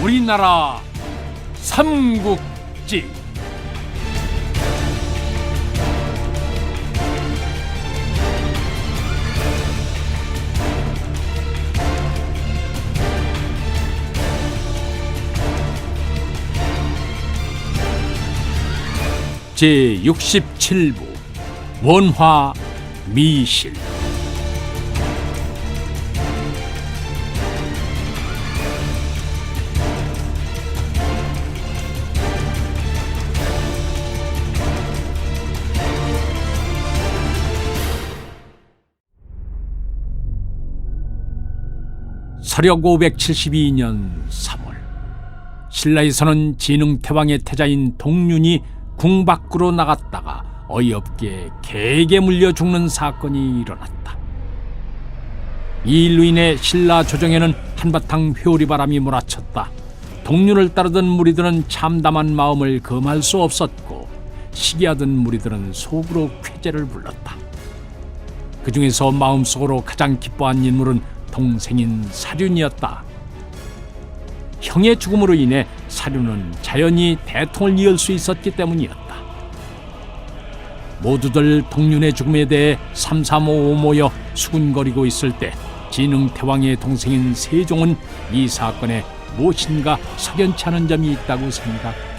우리나라 삼국지. 제67부 원화 미실. 서력 572년 3월, 신라에서는 진흥태왕의 태자인 동륜이 궁 밖으로 나갔다가 어이없게 개에게 물려 죽는 사건이 일어났다. 이 일로 인해 신라 조정에는 한바탕 회오리바람이 몰아쳤다. 동륜을 따르던 무리들은 참담한 마음을 금할 수 없었고, 시기하던 무리들은 속으로 쾌재를 불렀다. 그 중에서 마음속으로 가장 기뻐한 인물은 동생인 사륜이었다. 형의 죽음으로 인해 사륜은 자연히 대통을 이을 수 있었기 때문이었다. 모두들 동륜의 죽음에 대해 삼삼오오 모여 수군거리고 있을 때 진흥태왕의 동생인 세종은 이 사건에 무엇인가 석연치 않은 점이 있다고 생각했다.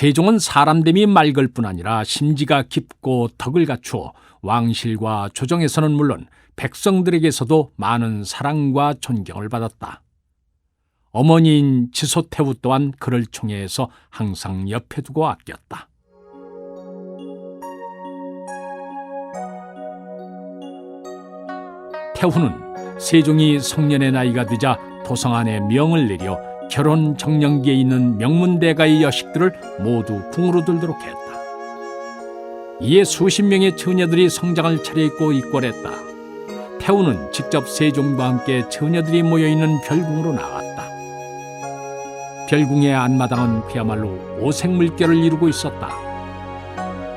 세종은 사람됨이 맑을 뿐 아니라 심지가 깊고 덕을 갖추어 왕실과 조정에서는 물론 백성들에게서도 많은 사랑과 존경을 받았다. 어머니인 지소태후 또한 그를 총애해서 항상 옆에 두고 아꼈다. 태후는 세종이 성년의 나이가 되자 도성 안에 명을 내려 결혼 정년기에 있는 명문대가의 여식들을 모두 궁으로 들도록 했다. 이에 수십 명의 처녀들이 성장을 차려입고 입궐했다. 태후는 직접 세종과 함께 처녀들이 모여있는 별궁으로 나갔다. 별궁의 앞마당은 그야말로 오색물결을 이루고 있었다.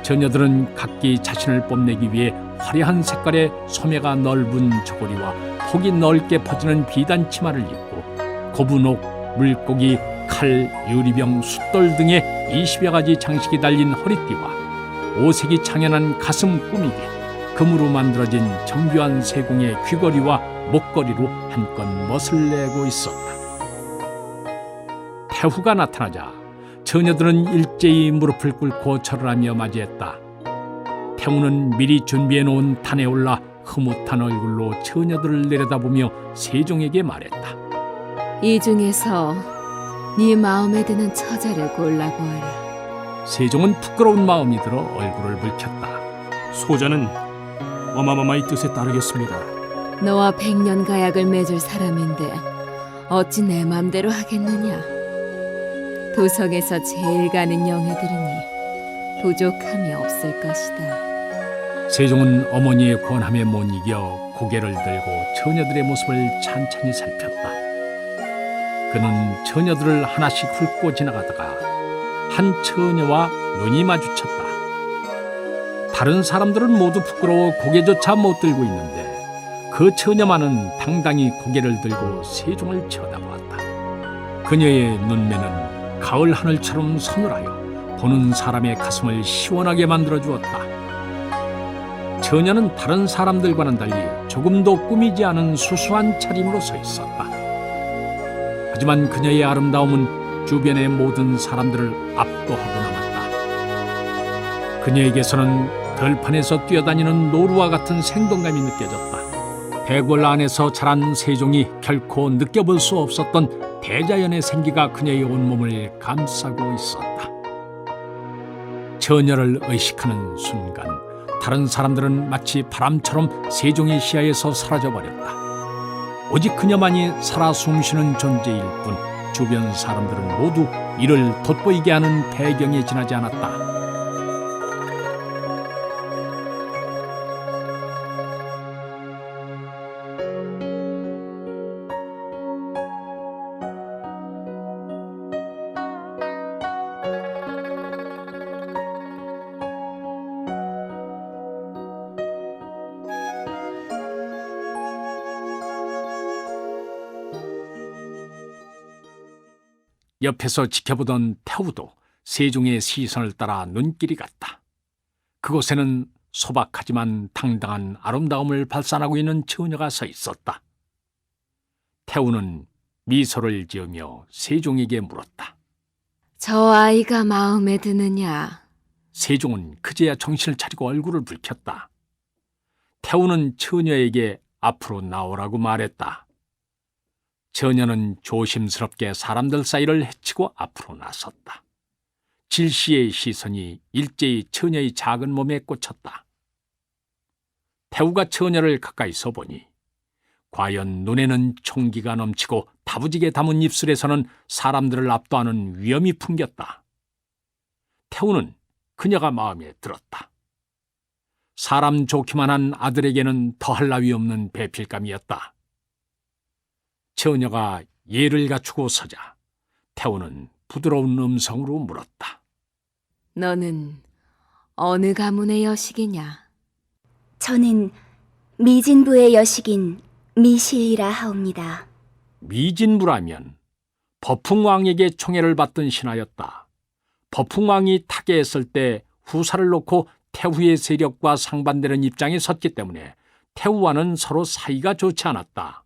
처녀들은 각기 자신을 뽐내기 위해 화려한 색깔의 소매가 넓은 저고리와 폭이 넓게 퍼지는 비단 치마를 입고 고분옥, 물고기, 칼, 유리병, 숫돌 등의 20여 가지 장식이 달린 허리띠와 오색이 창연한 가슴 꾸미개, 금으로 만들어진 정교한 세공의 귀걸이와 목걸이로 한껏 멋을 내고 있었다. 태후가 나타나자 처녀들은 일제히 무릎을 꿇고 절을 하며 맞이했다. 태후는 미리 준비해놓은 탄에 올라 흐뭇한 얼굴로 처녀들을 내려다보며 세종에게 말했다. 이 중에서 네 마음에 드는 처자를 골라보아라. 세종은 부끄러운 마음이 들어 얼굴을 붉혔다. 소자는 어마마마의 뜻에 따르겠습니다. 너와 100년 가약을 맺을 사람인데 어찌 내 맘대로 하겠느냐. 도성에서 제일 가는 영예들이니 부족함이 없을 것이다. 세종은 어머니의 권함에 못 이겨 고개를 들고 처녀들의 모습을 찬찬히 살폈다. 그는 처녀들을 하나씩 훑고 지나가다가 한 처녀와 눈이 마주쳤다. 다른 사람들은 모두 부끄러워 고개조차 못 들고 있는데 그 처녀만은 당당히 고개를 들고 세종을 쳐다보았다. 그녀의 눈매는 가을 하늘처럼 서늘하여 보는 사람의 가슴을 시원하게 만들어 주었다. 처녀는 다른 사람들과는 달리 조금도 꾸미지 않은 수수한 차림으로 서 있었다. 하지만 그녀의 아름다움은 주변의 모든 사람들을 압도하고 남았다. 그녀에게서는 들판에서 뛰어다니는 노루와 같은 생동감이 느껴졌다. 대궐 안에서 자란 세종이 결코 느껴볼 수 없었던 대자연의 생기가 그녀의 온몸을 감싸고 있었다. 처녀를 의식하는 순간 다른 사람들은 마치 바람처럼 세종의 시야에서 사라져버렸다. 오직 그녀만이 살아 숨쉬는 존재일 뿐 주변 사람들은 모두 이를 돋보이게 하는 배경에 지나지 않았다. 옆에서 지켜보던 태우도 세종의 시선을 따라 눈길이 갔다. 그곳에는 소박하지만 당당한 아름다움을 발산하고 있는 처녀가 서 있었다. 태우는 미소를 지으며 세종에게 물었다. 저 아이가 마음에 드느냐? 세종은 그제야 정신을 차리고 얼굴을 붉혔다. 태우는 처녀에게 앞으로 나오라고 말했다. 처녀는 조심스럽게 사람들 사이를 헤치고 앞으로 나섰다. 질시의 시선이 일제히 처녀의 작은 몸에 꽂혔다. 태우가 처녀를 가까이서 보니 과연 눈에는 총기가 넘치고 다부지게 담은 입술에서는 사람들을 압도하는 위엄이 풍겼다. 태우는 그녀가 마음에 들었다. 사람 좋기만 한 아들에게는 더할 나위 없는 배필감이었다. 처녀가 예를 갖추고 서자 태우는 부드러운 음성으로 물었다. 너는 어느 가문의 여식이냐? 저는 미진부의 여식인 미실이라 하옵니다. 미진부라면 버풍왕에게 총애를 받던 신하였다. 버풍왕이 타계했을 때 후사를 놓고 태후의 세력과 상반되는 입장에 섰기 때문에 태후와는 서로 사이가 좋지 않았다.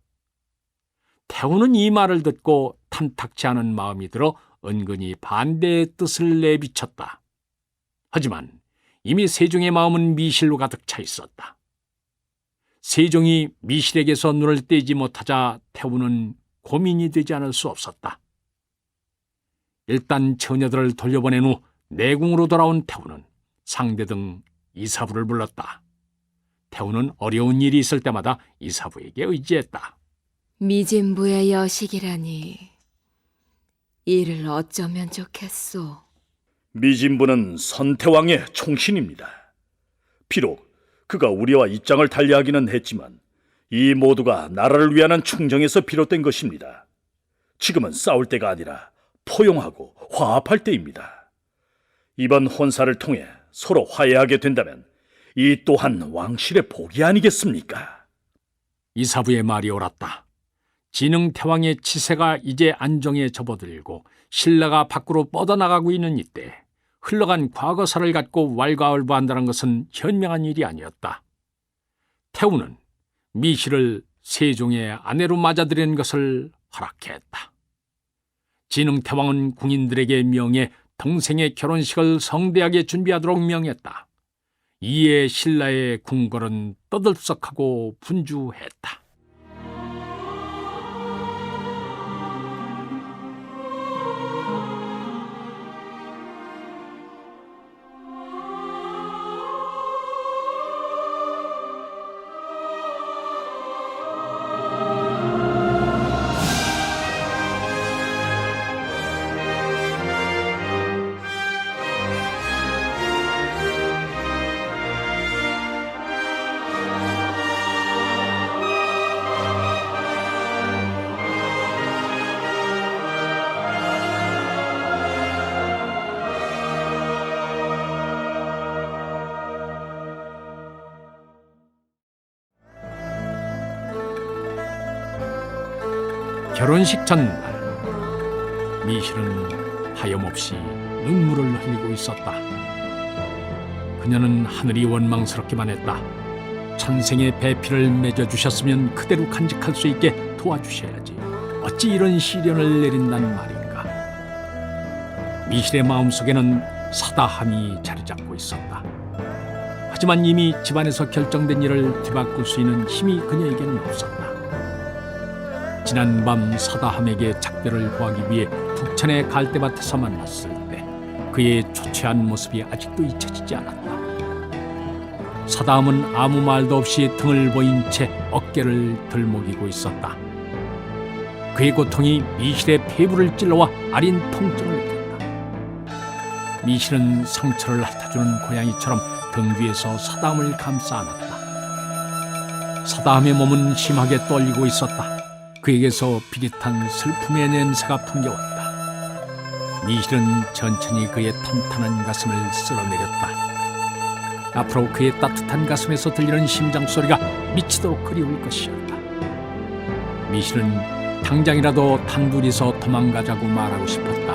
태후는 이 말을 듣고 탐탁치 않은 마음이 들어 은근히 반대의 뜻을 내비쳤다. 하지만 이미 세종의 마음은 미실로 가득 차 있었다. 세종이 미실에게서 눈을 떼지 못하자 태후는 고민이 되지 않을 수 없었다. 일단 처녀들을 돌려보낸 후 내궁으로 돌아온 태후는 상대등 이사부를 불렀다. 태후는 어려운 일이 있을 때마다 이사부에게 의지했다. 미진부의 여식이라니 이를 어쩌면 좋겠소. 미진부는 선태왕의 총신입니다. 비록 그가 우리와 입장을 달리하기는 했지만 이 모두가 나라를 위하는 충정에서 비롯된 것입니다. 지금은 싸울 때가 아니라 포용하고 화합할 때입니다. 이번 혼사를 통해 서로 화해하게 된다면 이 또한 왕실의 복이 아니겠습니까? 이사부의 말이 옳았다. 진흥태왕의 치세가 이제 안정에 접어들고 신라가 밖으로 뻗어나가고 있는 이때 흘러간 과거사를 갖고 왈가왈부한다는 것은 현명한 일이 아니었다. 태후는 미실을 세종의 아내로 맞아들이는 것을 허락했다. 진흥태왕은 궁인들에게 명해 동생의 결혼식을 성대하게 준비하도록 명했다. 이에 신라의 궁궐은 떠들썩하고 분주했다. 결혼식 전날 미실은 하염없이 눈물을 흘리고 있었다. 그녀는 하늘이 원망스럽기만 했다. 천생의 배필을 맺어주셨으면 그대로 간직할 수 있게 도와주셔야지. 어찌 이런 시련을 내린단 말인가. 미실의 마음속에는 사다함이 자리 잡고 있었다. 하지만 이미 집안에서 결정된 일을 뒤바꿀 수 있는 힘이 그녀에게는 없었다. 지난밤 사다함에게 작별을 구하기 위해 북천의 갈대밭에서 만났을 때 그의 초췌한 모습이 아직도 잊혀지지 않았다. 사다음은 아무 말도 없이 등을 보인 채 어깨를 들먹이고 있었다. 그의 고통이 미실의 폐부를 찔러와 아린 통증을 느꼈다. 미실은 상처를 핥아주는 고양이처럼 등 뒤에서 사다음을 감싸 안았다. 사다음의 몸은 심하게 떨리고 있었다. 그에게서 비릿한 슬픔의 냄새가 풍겨왔다. 미실은 천천히 그의 탄탄한 가슴을 쓸어내렸다. 앞으로 그의 따뜻한 가슴에서 들리는 심장 소리가 미치도록 그리울 것이었다. 미실은 당장이라도 단둘이서 도망가자고 말하고 싶었다.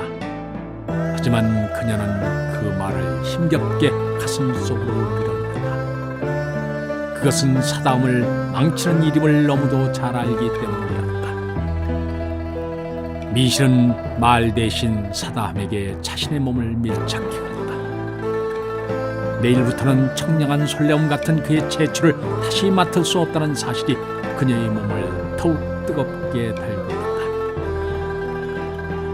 하지만 그녀는 그 말을 힘겹게 가슴속으로 밀어넣었다. 그것은 사다음을 망치는 일임을 너무도 잘 알기 때문이었다. 미실은 말 대신 사다함에게 자신의 몸을 밀착해 왔다. 내일부터는 청량한 솔레움 같은 그의 채취를 다시 맡을 수 없다는 사실이 그녀의 몸을 더욱 뜨겁게 달고 있다.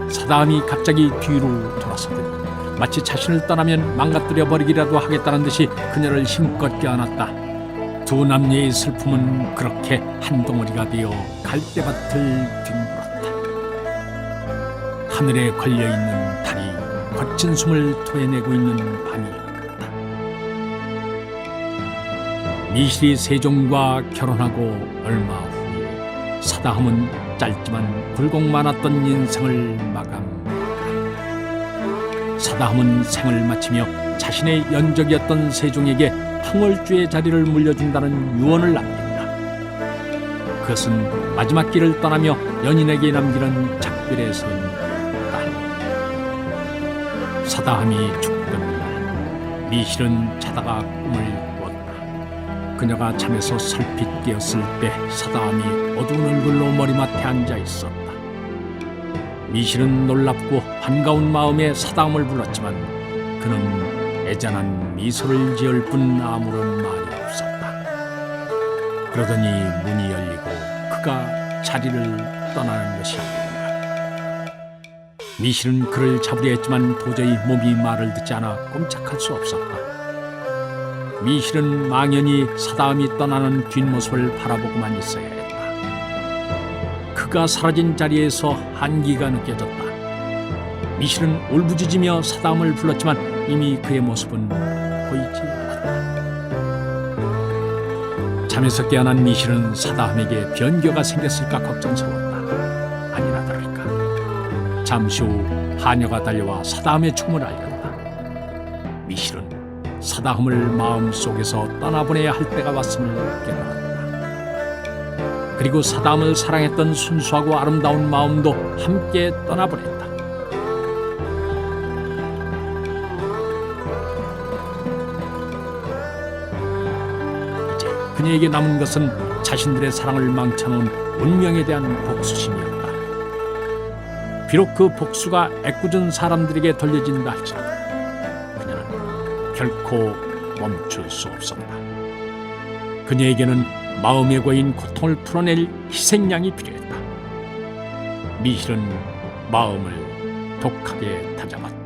사다함이 갑자기 뒤로 돌아서더니 마치 자신을 떠나면 망가뜨려 버리기라도 하겠다는 듯이 그녀를 힘껏 껴안았다. 두 남녀의 슬픔은 그렇게 한 덩어리가 되어 갈대밭을 뒹굴었다. 하늘에 걸려있는 달이 거친 숨을 토해내고 있는 밤이었다. 미실이 세종과 결혼하고 얼마 후에 사다함은 짧지만 굴곡 많았던 인생을 마감했다. 사다함은 생을 마치며 자신의 연적이었던 세종에게 풍월주의 자리를 물려준다는 유언을 남긴다. 그것은 마지막 길을 떠나며 연인에게 남기는 작별의 선이었다. 사다함이 죽던 날 미실은 자다가 꿈을 그녀가 잠에서 설핏 깨었을 때 사다함이 어두운 얼굴로 머리맡에 앉아 있었다. 미실은 놀랍고 반가운 마음에 사다함을 불렀지만 그는 애잔한 미소를 지을 뿐 아무런 말이 없었다. 그러더니 문이 열리고 그가 자리를 떠나는 것이었다. 미실은 그를 잡으려 했지만 도저히 몸이 말을 듣지 않아 꼼짝할 수 없었다. 미실은 망연히 사다음이 떠나는 뒷모습을 바라보고만 있어야 했다. 그가 사라진 자리에서 한기가 느껴졌다. 미실은 울부짖으며 사다음을 불렀지만 이미 그의 모습은 보이지 않았다. 잠에서 깨어난 미실은 사다함에게 변교가 생겼을까 걱정스러웠다. 아니나 다를까 잠시 후 하녀가 달려와 사다함의 죽음을 알렸다. 미실은 사다함을 마음속에서 떠나보내야 할 때가 왔음을 깨달았다. 그리고 사다함을 사랑했던 순수하고 아름다운 마음도 함께 떠나보냈다. 이제 그녀에게 남은 것은 자신들의 사랑을 망쳐놓은 운명에 대한 복수심이었다. 비록 그 복수가 애꿎은 사람들에게 돌려진다 할지라도 결코 멈출 수 없었다. 그녀에게는 마음에 고인 고통을 풀어낼 희생양이 필요했다. 미실은 마음을 독하게 다잡았다.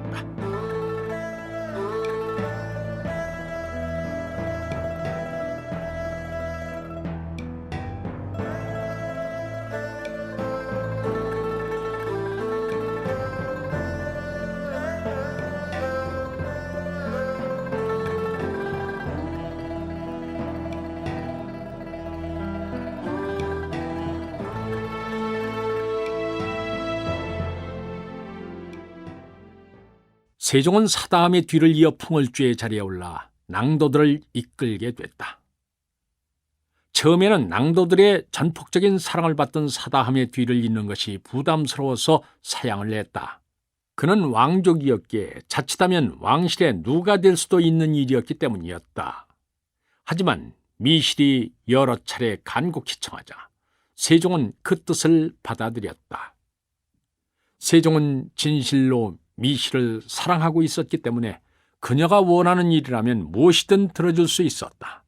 세종은 사다함의 뒤를 이어 풍월주의 자리에 올라 낭도들을 이끌게 됐다. 처음에는 낭도들의 전폭적인 사랑을 받던 사다함의 뒤를 잇는 것이 부담스러워서 사양을 냈다. 그는 왕족이었기에 자칫하면 왕실의 누가 될 수도 있는 일이었기 때문이었다. 하지만 미실이 여러 차례 간곡히 청하자 세종은 그 뜻을 받아들였다. 세종은 진실로 미실을 사랑하고 있었기 때문에 그녀가 원하는 일이라면 무엇이든 들어줄 수 있었다.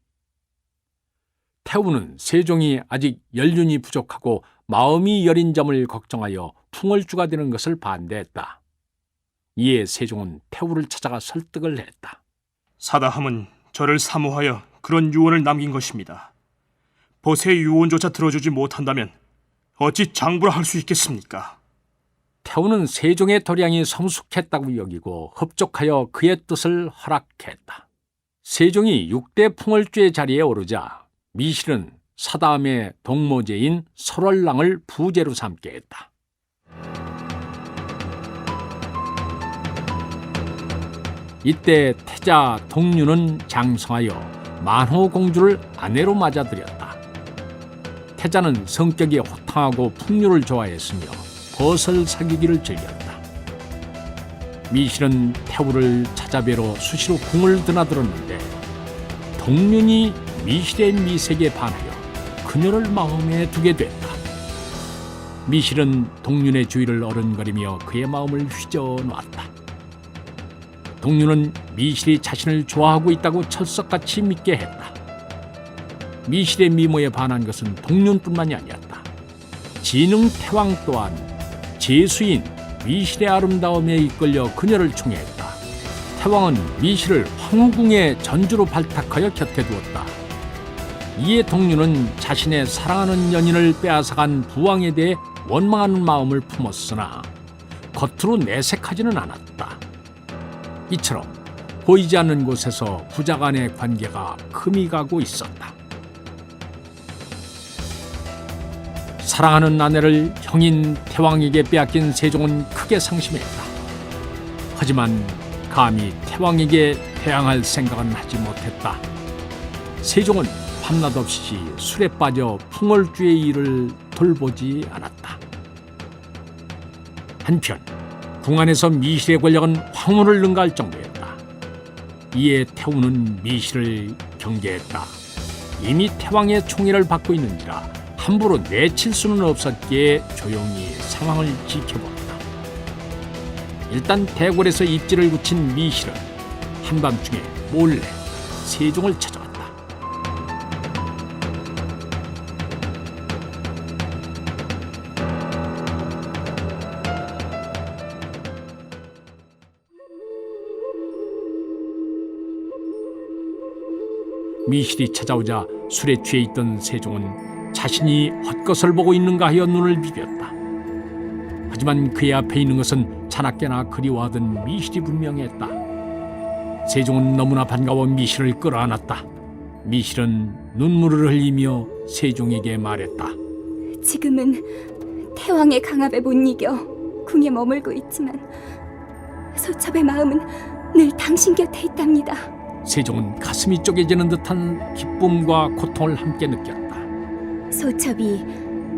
태우는 세종이 아직 연륜이 부족하고 마음이 여린 점을 걱정하여 풍월주가 되는 것을 반대했다. 이에 세종은 태우를 찾아가 설득을 했다. 사다함은 저를 사모하여 그런 유언을 남긴 것입니다. 벗의 유언조차 들어주지 못한다면 어찌 장부라 할 수 있겠습니까? 태우는 세종의 도량이 성숙했다고 여기고 흡족하여 그의 뜻을 허락했다. 세종이 6대 풍월주의 자리에 오르자 미실은 사다음의 동모제인 설월랑을 부제로 삼게 했다. 이때 태자 동류는 장성하여 만호공주를 아내로 맞아들였다. 태자는 성격이 호탕하고 풍류를 좋아했으며 벗을 사귀기를 즐겼다. 미실은 태우를 찾아뵈러 수시로 궁을 드나들었는데 동륜이 미실의 미색에 반하여 그녀를 마음에 두게 됐다. 미실은 동륜의 주위를 어른거리며 그의 마음을 휘저어놨다. 동륜은 미실이 자신을 좋아하고 있다고 철석같이 믿게 했다. 미실의 미모에 반한 것은 동륜뿐만이 아니었다. 진흥 태왕 또한 제수인 미실의 아름다움에 이끌려 그녀를 총애했다. 태왕은 미실을 황후궁의 전주로 발탁하여 곁에 두었다. 이에 동륜은 자신의 사랑하는 연인을 빼앗아간 부왕에 대해 원망하는 마음을 품었으나 겉으로 내색하지는 않았다. 이처럼 보이지 않는 곳에서 부자 간의 관계가 금이 가고 있었다. 사랑하는 아내를 형인 태왕에게 빼앗긴 세종은 크게 상심했다. 하지만 감히 태왕에게 대항할 생각은 하지 못했다. 세종은 밤낮 없이 술에 빠져 풍월주의 일을 돌보지 않았다. 한편 궁 안에서 미실의 권력은 황후를 능가할 정도였다. 이에 태우는 미실을 경계했다. 이미 태왕의 총애를 받고 있는지라 함부로 내칠 수는 없었기에 조용히 상황을 지켜보았다. 일단 대궐에서 입지를 굳힌 미실은 한밤중에 몰래 세종을 찾아왔다. 미실이 찾아오자 술에 취해 있던 세종은 자신이 헛것을 보고 있는가 하여 눈을 비볐다. 하지만 그의 앞에 있는 것은 자나깨나 그리워하던 미실이 분명했다. 세종은 너무나 반가워 미실을 끌어안았다. 미실은 눈물을 흘리며 세종에게 말했다. 지금은 태왕의 강압에 못 이겨 궁에 머물고 있지만 소첩의 마음은 늘 당신 곁에 있답니다. 세종은 가슴이 쪼개지는 듯한 기쁨과 고통을 함께 느꼈다. 소첩이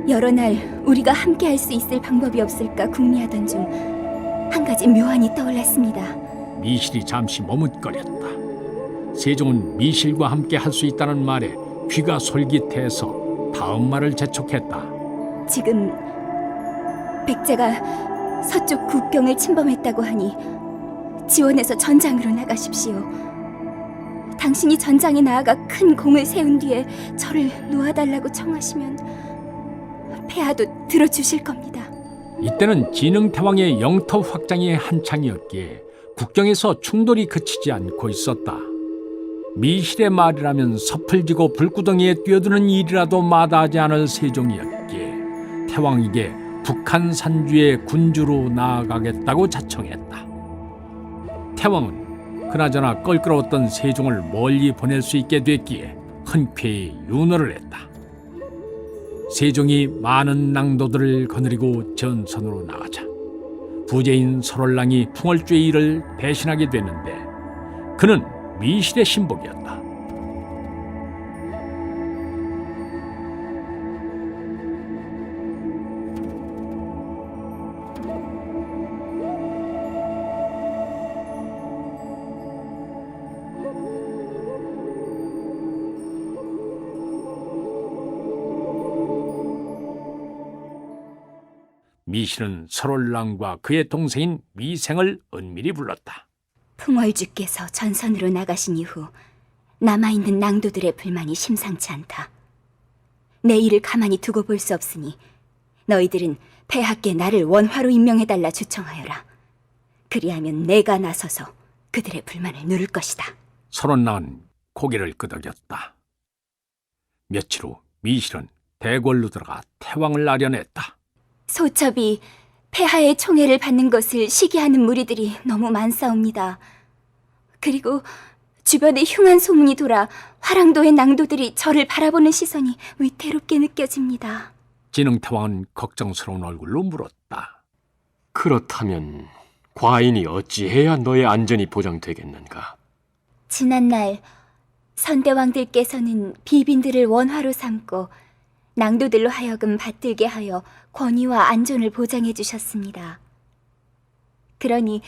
여러 날 우리가 함께 할 수 있을 방법이 없을까 궁리하던 중 한 가지 묘안이 떠올랐습니다. 미실이 잠시 머뭇거렸다. 세종은 미실과 함께 할 수 있다는 말에 귀가 솔깃해서 다음 말을 재촉했다. 지금 백제가 서쪽 국경을 침범했다고 하니 지원해서 전장으로 나가십시오. 당신이 전장에 나아가 큰 공을 세운 뒤에 저를 놓아달라고 청하시면 폐하도 들어주실 겁니다. 이때는 진흥태왕의 영토 확장이 한창이었기에 국경에서 충돌이 그치지 않고 있었다. 미실의 말이라면 섣불지고 불구덩이에 뛰어드는 일이라도 마다하지 않을 세종이었기에 태왕에게 북한 산주의 군주로 나아가겠다고 자청했다. 태왕은 그나저나 껄끄러웠던 세종을 멀리 보낼 수 있게 됐기에 흔쾌히 윤허를 했다. 세종이 많은 낭도들을 거느리고 전선으로 나가자 부제인 설월랑이 풍월주의 일을 대신하게 됐는데 그는 미실의 신복이었다. 미실은 설월랑과 그의 동생인 미생을 은밀히 불렀다. 풍월주께서 전선으로 나가신 이후 남아있는 낭도들의 불만이 심상치 않다. 내 일을 가만히 두고 볼 수 없으니 너희들은 폐하께 나를 원화로 임명해달라 주청하여라. 그리하면 내가 나서서 그들의 불만을 누를 것이다. 선원낭은 고개를 끄덕였다. 며칠 후 미실은 대궐로 들어가 태왕을 아련했다. 소첩이 폐하의 총애를 받는 것을 시기하는 무리들이 너무 많사옵니다. 그리고 주변에 흉한 소문이 돌아 화랑도의 낭도들이 저를 바라보는 시선이 위태롭게 느껴집니다. 진흥태왕은 걱정스러운 얼굴로 물었다. 그렇다면 과인이 어찌해야 너의 안전이 보장되겠는가? 지난날 선대왕들께서는 비빈들을 원화로 삼고 낭도들로 하여금 받들게 하여 권위와 안전을 보장해 주셨습니다. 그러니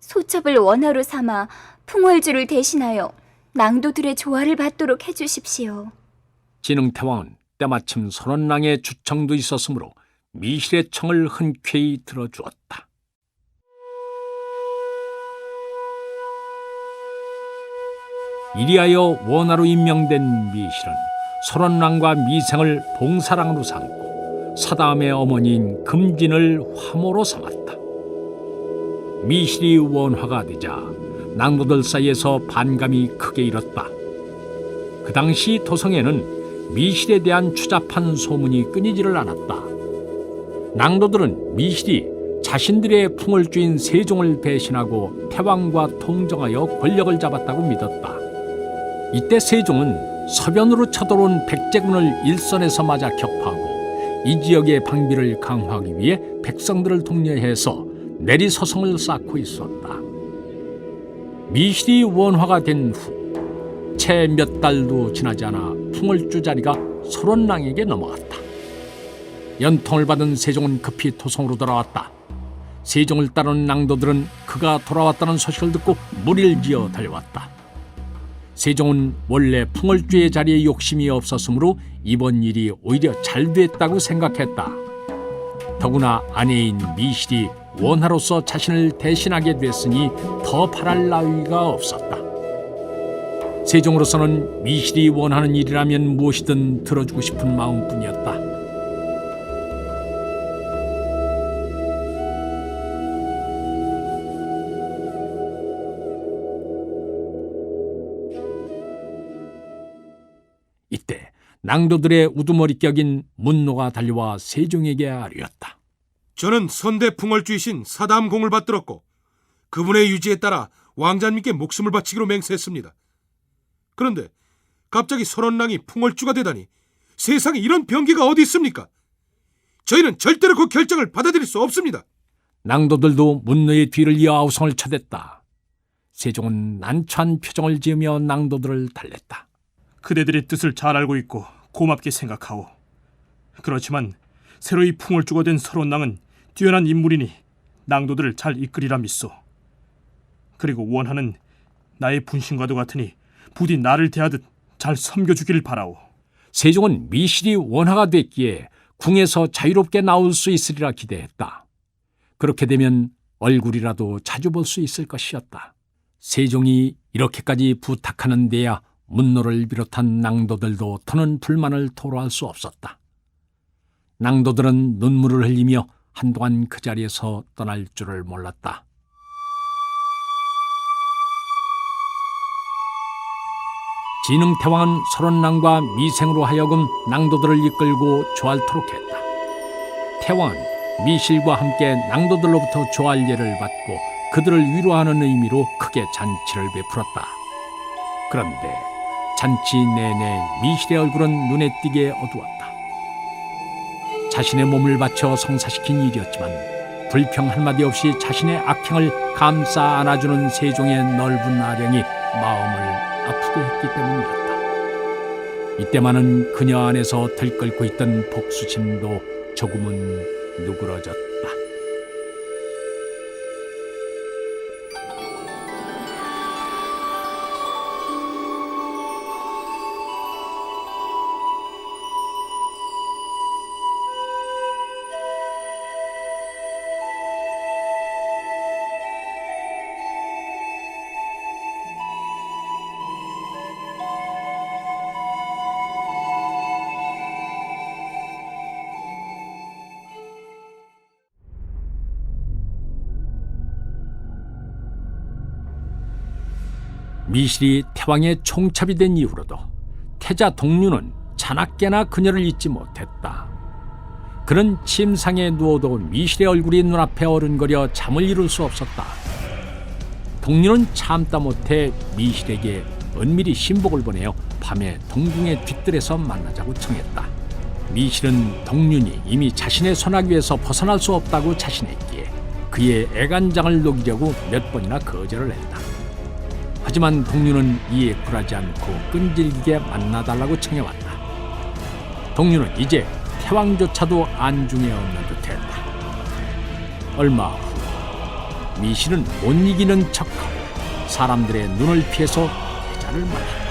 소첩을 원화로 삼아 풍월주를 대신하여 낭도들의 조화를 받도록 해주십시오. 진흥태왕은 때마침 선원낭의 주청도 있었으므로 미실의 청을 흔쾌히 들어주었다. 이리하여 원하로 임명된 미실은 선원낭과 미생을 봉사랑으로 삼고 사다음의 어머니인 금진을 화모로 삼았다. 미실이 원화가 되자 낭도들 사이에서 반감이 크게 일었다. 그 당시 도성에는 미실에 대한 추잡한 소문이 끊이지를 않았다. 낭도들은 미실이 자신들의 풍월주인 세종을 배신하고 태왕과 통정하여 권력을 잡았다고 믿었다. 이때 세종은 서변으로 쳐들어온 백제군을 일선에서 맞아 격파하고 이 지역의 방비를 강화하기 위해 백성들을 독려해서 내리서성을 쌓고 있었다. 미실이 원화가 된 후 채 몇 달도 지나지 않아 풍월주 자리가 설원낭에게 넘어갔다. 연통을 받은 세종은 급히 토성으로 돌아왔다. 세종을 따르는 낭도들은 그가 돌아왔다는 소식을 듣고 무리를 지어 달려왔다. 세종은 원래 풍월주의 자리에 욕심이 없었으므로 이번 일이 오히려 잘 됐다고 생각했다. 더구나 아내인 미실이 원하로서 자신을 대신하게 됐으니 더 바랄 나위가 없었다. 세종으로서는 미실이 원하는 일이라면 무엇이든 들어주고 싶은 마음뿐이었다. 이때 낭도들의 우두머리 격인 문노가 달려와 세종에게 아뢰었다. 저는 선대 풍월주이신 사담공을 받들었고 그분의 유지에 따라 왕자님께 목숨을 바치기로 맹세했습니다. 그런데 갑자기 선원낭이 풍월주가 되다니 세상에 이런 병기가 어디 있습니까? 저희는 절대로 그 결정을 받아들일 수 없습니다. 낭도들도 문노의 뒤를 이어 아우성을 쳐댔다. 세종은 난처한 표정을 지으며 낭도들을 달랬다. 그대들의 뜻을 잘 알고 있고 고맙게 생각하오. 그렇지만 새로이 풍월주가 된 설원낭은 뛰어난 인물이니 낭도들을 잘 이끌이라 믿소. 그리고 원하는 나의 분신과도 같으니 부디 나를 대하듯 잘 섬겨주기를 바라오. 세종은 미실이 원화가 됐기에 궁에서 자유롭게 나올 수 있으리라 기대했다. 그렇게 되면 얼굴이라도 자주 볼 수 있을 것이었다. 세종이 이렇게까지 부탁하는 데야 문노를 비롯한 낭도들도 더는 불만을 토로할 수 없었다. 낭도들은 눈물을 흘리며 한동안 그 자리에서 떠날 줄을 몰랐다. 진흥태왕은 설원낭과 미생으로 하여금 낭도들을 이끌고 조알토록 했다. 태왕은 미실과 함께 낭도들로부터 조알례를 받고 그들을 위로하는 의미로 크게 잔치를 베풀었다. 그런데 잔치 내내 미실의 얼굴은 눈에 띄게 어두웠다. 자신의 몸을 바쳐 성사시킨 일이었지만 불평 한마디 없이 자신의 악행을 감싸 안아주는 세종의 넓은 아령이 마음을 아프게 했기 때문이었다. 이때만은 그녀 안에서 들끓고 있던 복수심도 조금은 누그러졌다. 미실이 태왕의 총첩이 된 이후로도 태자 동류는 자나깨나 그녀를 잊지 못했다. 그는 침상에 누워도 미실의 얼굴이 눈앞에 어른거려 잠을 이룰 수 없었다. 동류는 참다 못해 미실에게 은밀히 신복을 보내어 밤에 동궁의 뒷뜰에서 만나자고 청했다. 미실은 동륜이 이미 자신의 손아귀에서 벗어날 수 없다고 자신했기에 그의 애간장을 녹이려고 몇 번이나 거절을 했다. 하지만 동륜은 이에 굴하지 않고 끈질기게 만나달라고 청해왔다. 동륜은 이제 태왕조차도 안중에 없는 듯했다. 얼마 후 미실은 못 이기는 척하고 사람들의 눈을 피해서 태자를 만났다.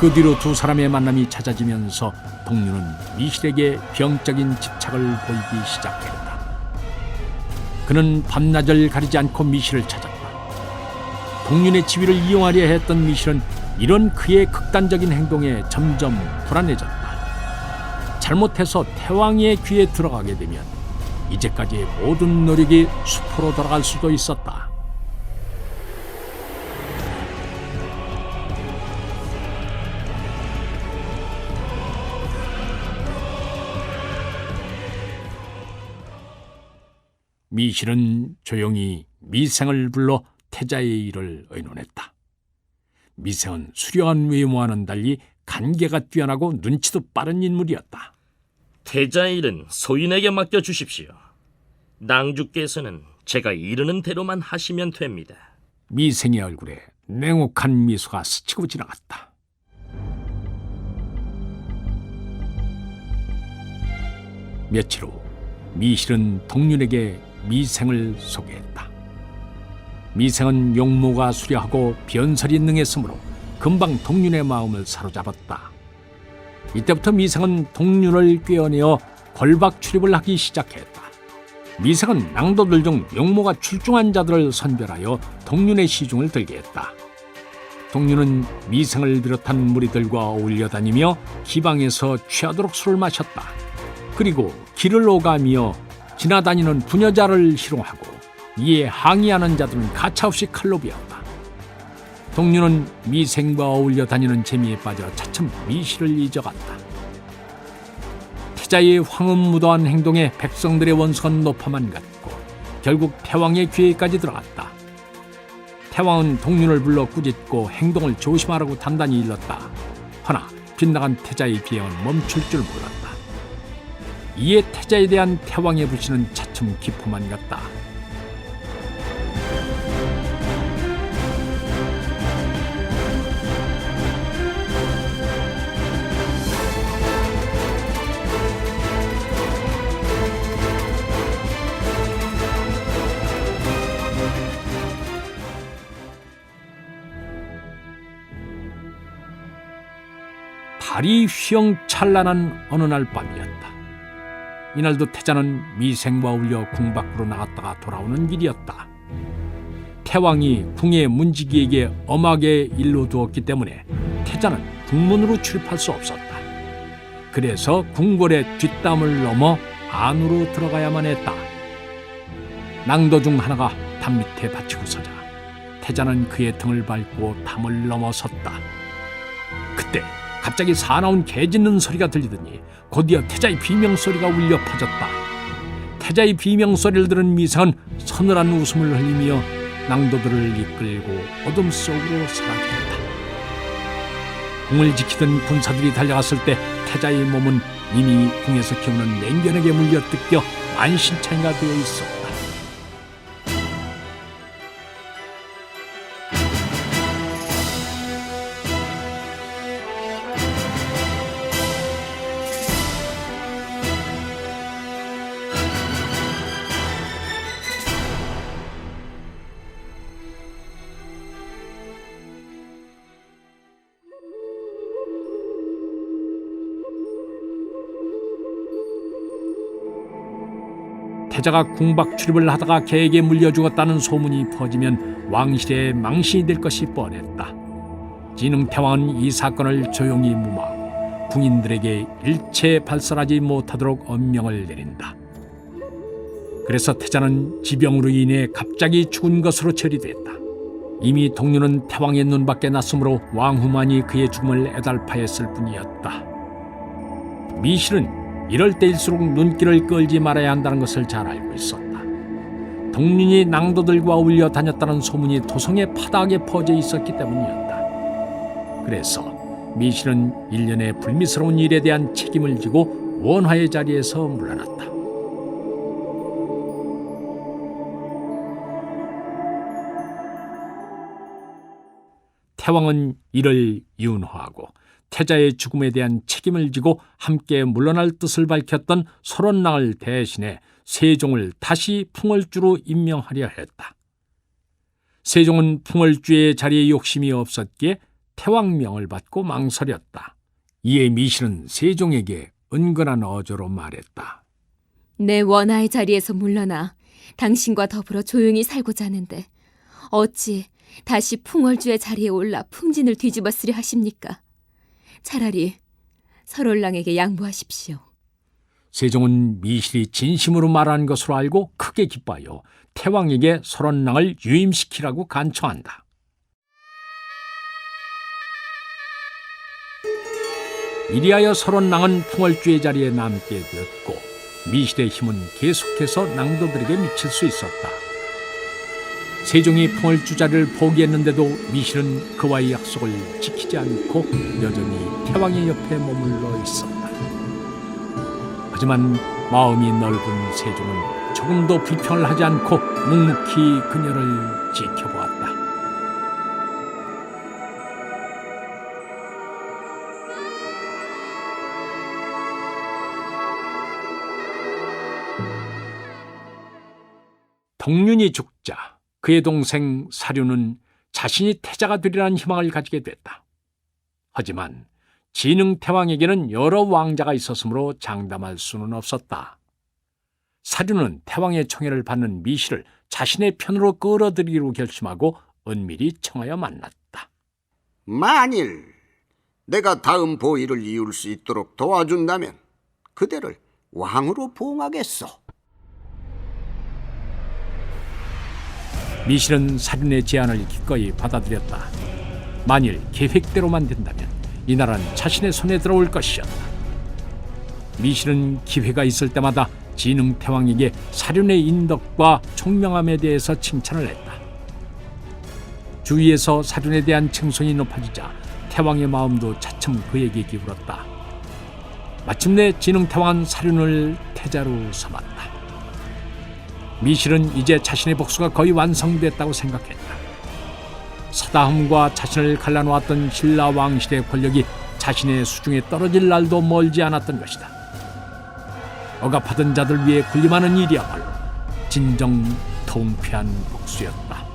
그 뒤로 두 사람의 만남이 잦아지면서 동륜은 미실에게 병적인 집착을 보이기 시작했다. 그는 밤낮을 가리지 않고 미실을 찾았다. 동륜의 지위를 이용하려 했던 미실은 이런 그의 극단적인 행동에 점점 불안해졌다. 잘못해서 태왕의 귀에 들어가게 되면 이제까지의 모든 노력이 수포로 돌아갈 수도 있었다. 미실은 조용히 미생을 불러 태자의 일을 의논했다. 미생은 수려한 외모와는 달리 간계가 뛰어나고 눈치도 빠른 인물이었다. 태자의 일은 소인에게 맡겨주십시오. 낭주께서는 제가 이르는 대로만 하시면 됩니다. 미생의 얼굴에 냉혹한 미소가 스치고 지나갔다. 며칠 후 미실은 동륜에게 미생을 소개했다. 미생은 용모가 수려하고 변설이 능했으므로 금방 동륜의 마음을 사로잡았다. 이때부터 미생은 동륜을 꿰어내어 걸박 출입을 하기 시작했다. 미생은 낭도들 중 용모가 출중한 자들을 선별하여 동륜의 시중을 들게 했다. 동륜은 미생을 비롯한 무리들과 어울려 다니며 기방에서 취하도록 술을 마셨다. 그리고 길을 오가며 지나다니는 부녀자를 희롱하고 이에 항의하는 자들은 가차없이 칼로 베었다. 동륜은 미생과 어울려 다니는 재미에 빠져 차츰 미실을 잊어갔다. 태자의 황음무도한 행동에 백성들의 원성은 높아만 갔고 결국 태왕의 귀에까지 들어갔다. 태왕은 동륜을 불러 꾸짖고 행동을 조심하라고 단단히 일렀다. 허나 빗나간 태자의 비행은 멈출 줄 몰랐다. 이에 태자에 대한 태왕의 불신은 차츰 깊어만 갔다. 달이 휘영찬란한 어느 날 밤이었다. 이날도 태자는 미생과 어울려 궁 밖으로 나갔다가 돌아오는 길이었다. 태왕이 궁의 문지기에게 엄하게 일러두었기 때문에 태자는 궁문으로 출입할 수 없었다. 그래서 궁궐의 뒷담을 넘어 안으로 들어가야만 했다. 낭도 중 하나가 담 밑에 받치고 서자 태자는 그의 등을 밟고 담을 넘어섰다. 그때 갑자기 사나운 개 짖는 소리가 들리더니 곧이어 태자의 비명소리가 울려 퍼졌다. 태자의 비명소리를 들은 미생은 서늘한 웃음을 흘리며 낭도들을 이끌고 어둠 속으로 사라졌다. 궁을 지키던 군사들이 달려갔을 때 태자의 몸은 이미 궁에서 기우는 맹견에게 물려 뜯겨 만신창이가 되어 있었다. 태자가 궁밖 출입을 하다가 개에게 물려 죽었다는 소문이 퍼지면 왕실의 망신이 될 것이 뻔했다. 진흥태왕은 이 사건을 조용히 무마하고 궁인들에게 일체 발설하지 못하도록 엄명을 내린다. 그래서 태자는 지병으로 인해 갑자기 죽은 것으로 처리됐다. 이미 동료는 태왕의 눈밖에 났으므로 왕후만이 그의 죽음을 애달파했을 뿐이었다. 미실은 이럴 때일수록 눈길을 끌지 말아야 한다는 것을 잘 알고 있었다. 동륜이 낭도들과 어울려 다녔다는 소문이 도성의 파닥에 퍼져 있었기 때문이었다. 그래서 미실은 일련의 불미스러운 일에 대한 책임을 지고 원화의 자리에서 물러났다. 태왕은 이를 윤호하고 태자의 죽음에 대한 책임을 지고 함께 물러날 뜻을 밝혔던 설원랑을 대신해 세종을 다시 풍월주로 임명하려 했다. 세종은 풍월주의 자리에 욕심이 없었기에 태왕명을 받고 망설였다. 이에 미실은 세종에게 은근한 어조로 말했다. 내 원하의 자리에서 물러나 당신과 더불어 조용히 살고자 하는데 어찌 다시 풍월주의 자리에 올라 풍진을 뒤집어쓰려 하십니까? 차라리 설월랑에게 양보하십시오. 세종은 미실이 진심으로 말하는 것으로 알고 크게 기뻐하여 태왕에게 설원랑을 유임시키라고 간청한다. 이리하여 설원랑은 풍월주의 자리에 남게 되었고 미실의 힘은 계속해서 낭도들에게 미칠 수 있었다. 세종이 풍월주 자리를 포기했는데도 미실은 그와의 약속을 지키지 않고 여전히 태왕의 옆에 머물러 있었다. 하지만 마음이 넓은 세종은 조금도 불평을 하지 않고 묵묵히 그녀를 지켜보았다. 동륜이 죽자 그의 동생 사류는 자신이 태자가 되리라는 희망을 가지게 됐다. 하지만 진흥태왕에게는 여러 왕자가 있었으므로 장담할 수는 없었다. 사류는 태왕의 청해를 받는 미실을 자신의 편으로 끌어들이기로 결심하고 은밀히 청하여 만났다. 만일 내가 다음 보위를 이룰 수 있도록 도와준다면 그대를 왕으로 봉하겠소. 미실은 사륜의 제안을 기꺼이 받아들였다. 만일 계획대로만 된다면 이 나라는 자신의 손에 들어올 것이었다. 미실은 기회가 있을 때마다 진흥태왕에게 사륜의 인덕과 총명함에 대해서 칭찬을 했다. 주위에서 사륜에 대한 칭송이 높아지자 태왕의 마음도 차츰 그에게 기울었다. 마침내 진흥태왕은 사륜을 태자로 삼았다. 미실은 이제 자신의 복수가 거의 완성됐다고 생각했다. 사다함과 자신을 갈라놓았던 신라 왕실의 권력이 자신의 수중에 떨어질 날도 멀지 않았던 것이다. 억압하던 자들 위해 군림하는 일이야말로 진정 통쾌한 복수였다.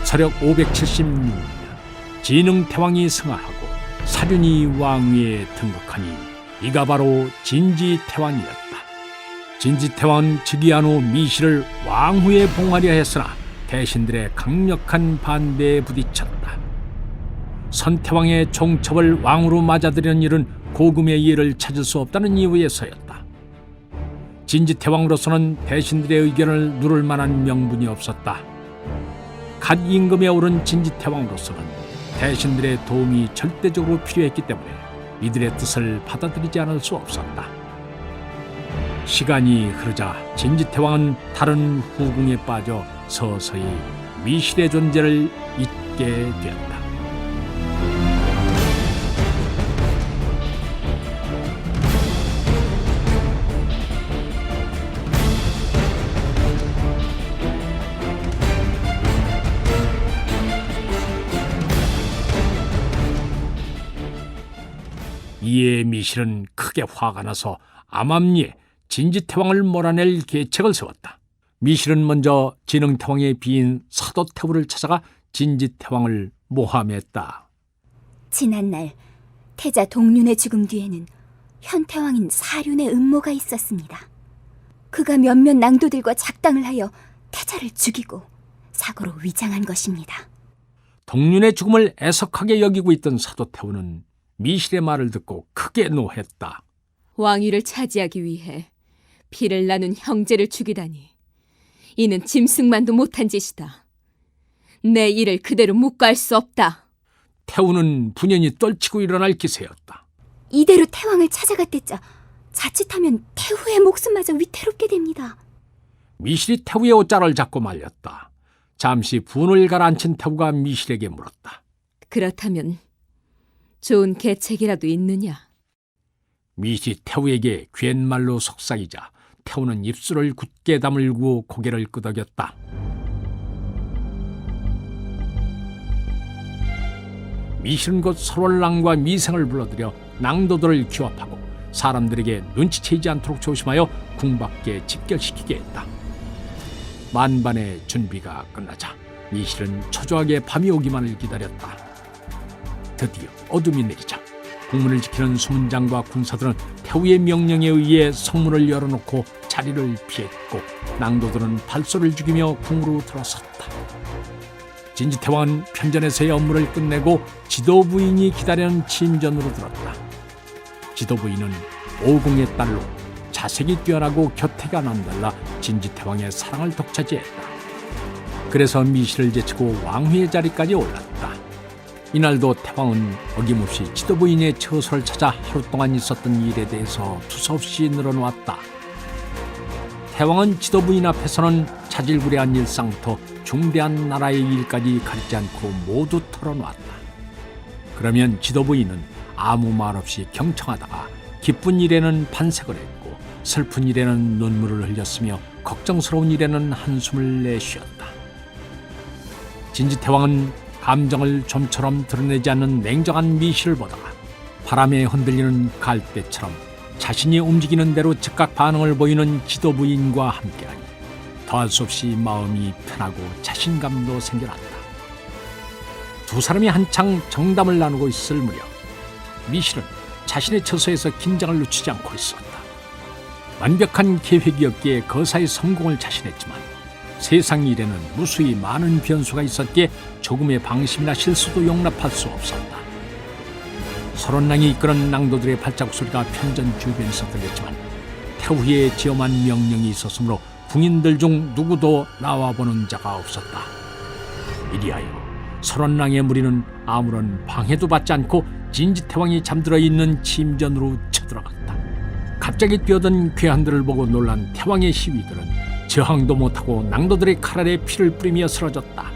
서력 576년 진흥태왕이 승하하고 사륜이 왕위에 등극하니 이가 바로 진지태왕이었다. 진지태왕은 즉위한 후 미실을 왕후에 봉하려 했으나 대신들의 강력한 반대에 부딪혔다. 선태왕의 총첩을 왕으로 맞아들이는 일은 고금의 이해를 찾을 수 없다는 이유에서였다. 진지태왕으로서는 대신들의 의견을 누를 만한 명분이 없었다. 갓 임금에 오른 진지태왕으로서는 대신들의 도움이 절대적으로 필요했기 때문에 이들의 뜻을 받아들이지 않을 수 없었다. 시간이 흐르자 진지태왕은 다른 후궁에 빠져 서서히 미실의 존재를 잊게 되었다. 이에 미실은 크게 화가 나서 암암리에 진지태왕을 몰아낼 계책을 세웠다. 미실은 먼저 진흥태왕의 비인 사도태우를 찾아가 진지태왕을 모함했다. 지난날 태자 동륜의 죽음 뒤에는 현태왕인 사륜의 음모가 있었습니다. 그가 몇몇 낭도들과 작당을 하여 태자를 죽이고 사고로 위장한 것입니다. 동륜의 죽음을 애석하게 여기고 있던 사도 태우는 미실의 말을 듣고 크게 노했다. 왕위를 차지하기 위해 피를 나눈 형제를 죽이다니 이는 짐승만도 못한 짓이다. 내 일을 그대로 묵과할 수 없다. 태우는 분연히 떨치고 일어날 기세였다. 이대로 태왕을 찾아갔댔자 자칫하면 태후의 목숨마저 위태롭게 됩니다. 미실이 태우의 옷자를 잡고 말렸다. 잠시 분을 가라앉힌 태우가 미실에게 물었다. 그렇다면 좋은 계책이라도 있느냐? 미실이 태우에게 괜말로 속삭이자 태우는 입술을 굳게 다물고 고개를 끄덕였다. 미실은 곧 설월랑과 미생을 불러들여 낭도들을 규합하고 사람들에게 눈치채지 않도록 조심하여 궁 밖에 집결시키게 했다. 만반의 준비가 끝나자 미실은 초조하게 밤이 오기만을 기다렸다. 드디어 어둠이 내리자 궁문을 지키는 수문장과 군사들은 태우의 명령에 의해 성문을 열어놓고 자리를 피했고 낭도들은 발소를 죽이며 궁으로 들어섰다. 진지태왕은 편전에서의 업무를 끝내고 지도부인이 기다리는 침전으로 들었다. 지도부인은 오공의 딸로 자색이 뛰어나고 곁태가 남달라 진지태왕의 사랑을 독차지했다. 그래서 미실을 제치고 왕후의 자리까지 올랐다. 이날도 태왕은 어김없이 지도부인의 처소를 찾아 하루 동안 있었던 일에 대해서 두서없이 늘어놓았다. 태왕은 지도부인 앞에서는 자질구레한 일상부터 중대한 나라의 일까지 가리지 않고 모두 털어놓았다. 그러면 지도부인은 아무 말 없이 경청하다가 기쁜 일에는 반색을 했고 슬픈 일에는 눈물을 흘렸으며 걱정스러운 일에는 한숨을 내쉬었다. 진지태왕은 감정을 좀처럼 드러내지 않는 냉정한 미실을 보다가 바람에 흔들리는 갈대처럼 자신이 움직이는 대로 즉각 반응을 보이는 지도부인과 함께하니 더할 수 없이 마음이 편하고 자신감도 생겨났다. 두 사람이 한창 정담을 나누고 있을 무렵 미실은 자신의 처소에서 긴장을 늦추지 않고 있었다. 완벽한 계획이었기에 거사의 성공을 자신했지만 세상 일에는 무수히 많은 변수가 있었기에 조금의 방심이나 실수도 용납할 수 없었다. 설원랑이 이끄는 낭도들의 발자국 소리가 편전 주변에서 들렸지만 태후의 지엄한 명령이 있었으므로 궁인들 중 누구도 나와보는 자가 없었다. 이리하여 설원랑의 무리는 아무런 방해도 받지 않고 진지태왕이 잠들어 있는 침전으로 쳐들어갔다. 갑자기 뛰어든 괴한들을 보고 놀란 태왕의 시위들은 저항도 못하고 낭도들의 칼 아래 피를 뿌리며 쓰러졌다.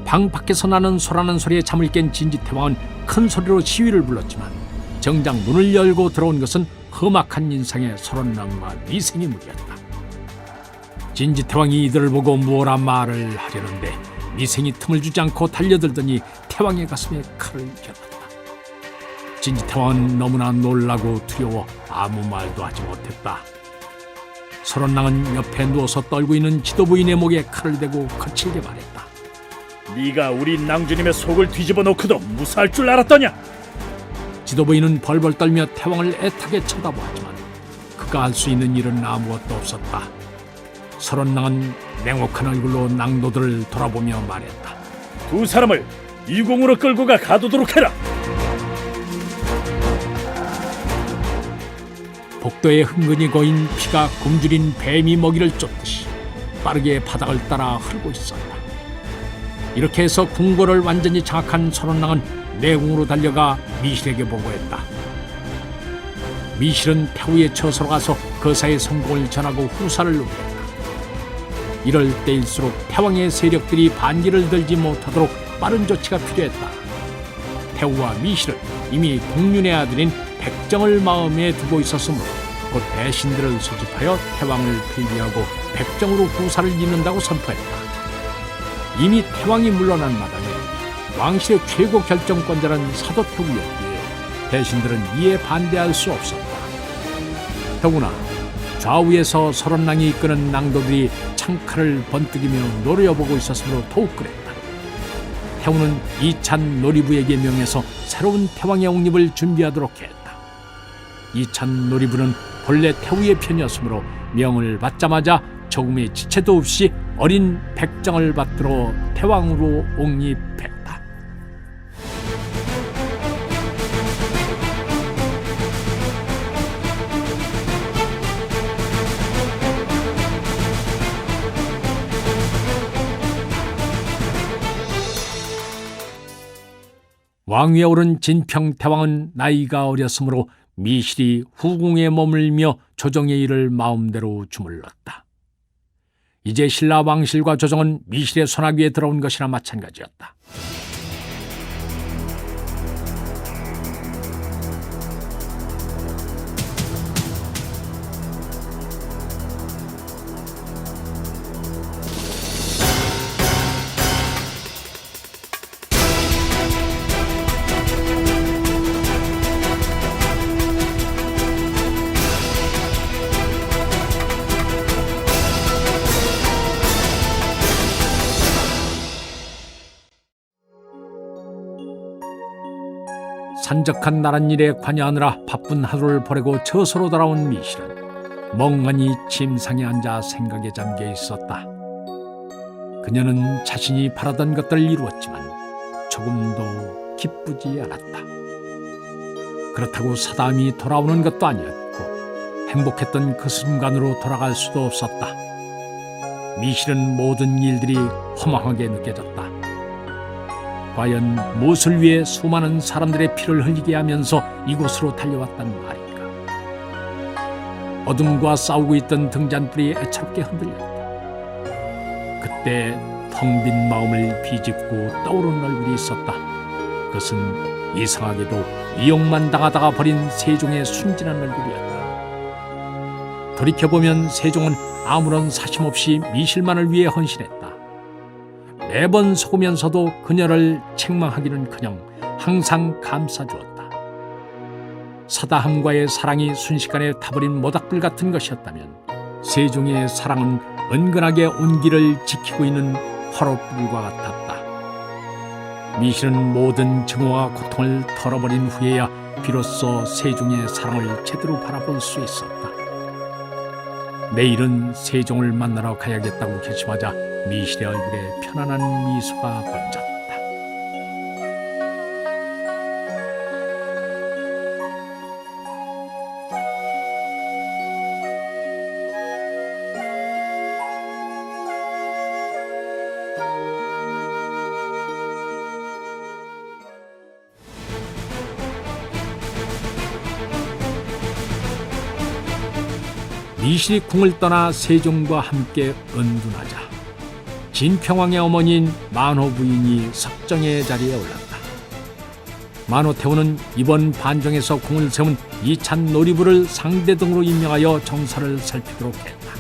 방 밖에서 나는 소라는 소리에 잠을 깬 진지태왕은 큰 소리로 시위를 불렀지만 정작 문을 열고 들어온 것은 험악한 인상의 설원랑과 미생의 무리였다. 진지태왕이 이들을 보고 뭐라 말을 하려는데 미생이 틈을 주지 않고 달려들더니 태왕의 가슴에 칼을 겨눴다. 진지태왕은 너무나 놀라고 두려워 아무 말도 하지 못했다. 설원랑은 옆에 누워서 떨고 있는 지도부인의 목에 칼을 대고 거칠게 말했다. 네가 우리 낭주님의 속을 뒤집어 놓고도 무사할 줄 알았더냐? 지도부인은 벌벌 떨며 태왕을 애타게 쳐다보았지만 그가 할 수 있는 일은 아무것도 없었다. 설원랑은 냉혹한 얼굴로 낭도들을 돌아보며 말했다. 두 사람을 이공으로 끌고 가 가두도록 해라. 복도에 흥건히 고인 피가 굶주린 뱀이 먹이를 쫓듯이 빠르게 바닥을 따라 흐르고 있었다. 이렇게 해서 궁궐을 완전히 장악한 설원랑은 내궁으로 달려가 미실에게 보고했다. 미실은 태후의 처소로 가서 거사의 성공을 전하고 후사를 누렸다. 이럴 때일수록 태왕의 세력들이 반기를 들지 못하도록 빠른 조치가 필요했다. 태후와 미실은 이미 동륜의 아들인 백정을 마음에 두고 있었으므로 곧 대신들을 소집하여 태왕을 퇴위하고 백정으로 후사를 잇는다고 선포했다. 이미 태왕이 물러난 마당에 왕실의 최고 결정권자는 사도 태후였기에 대신들은 이에 반대할 수 없었다. 더구나 좌우에서 설원랑이 이끄는 낭도들이 창칼을 번뜩이며 노려보고 있었으므로 더욱 그랬다. 태후는 이찬 놀이부에게 명해서 새로운 태왕의 옹립을 준비하도록 했다. 이찬 놀이부는 본래 태후의 편이었으므로 명을 받자마자 조금의 지체도 없이 어린 백정을 받들어 태왕으로 옹립했다. 왕위에 오른 진평태왕은 나이가 어렸으므로 미실이 후궁에 머물며 조정의 일을 마음대로 주물렀다. 이제 신라 왕실과 조정은 미실의 손아귀에 들어온 것이나 마찬가지였다. 산적한 나랏일에 관여하느라 바쁜 하루를 보내고 저소로 돌아온 미실은 멍하니 침상에 앉아 생각에 잠겨 있었다. 그녀는 자신이 바라던 것들을 이루었지만 조금도 기쁘지 않았다. 그렇다고 사다음이 돌아오는 것도 아니었고 행복했던 그 순간으로 돌아갈 수도 없었다. 미실은 모든 일들이 허망하게 느껴졌다. 과연 무엇을 위해 수많은 사람들의 피를 흘리게 하면서 이곳으로 달려왔단 말인가. 어둠과 싸우고 있던 등잔불이 애처롭게 흔들렸다. 그때 텅 빈 마음을 비집고 떠오른 얼굴이 있었다. 그것은 이상하게도 이용만 당하다가 버린 세종의 순진한 얼굴이었다. 돌이켜보면 세종은 아무런 사심 없이 미실만을 위해 헌신했다. 매번 속으면서도 그녀를 책망하기는커녕 항상 감싸주었다. 사다함과의 사랑이 순식간에 타버린 모닥불 같은 것이었다면 세종의 사랑은 은근하게 온기를 지키고 있는 화롯불과 같았다. 미실은 모든 증오와 고통을 털어버린 후에야 비로소 세종의 사랑을 제대로 바라볼 수 있었다. 내일은 세종을 만나러 가야겠다고 결심하자 미실의 얼굴에 편안한 미소가 번졌다. 미실이 궁을 떠나 세종과 함께 은둔하자 진평왕의 어머니인 만호 부인이 석정의 자리에 올랐다. 만호태후는 이번 반정에서 궁을 세운 이찬 놀이부를 상대등으로 임명하여 정사를 살피도록 했다.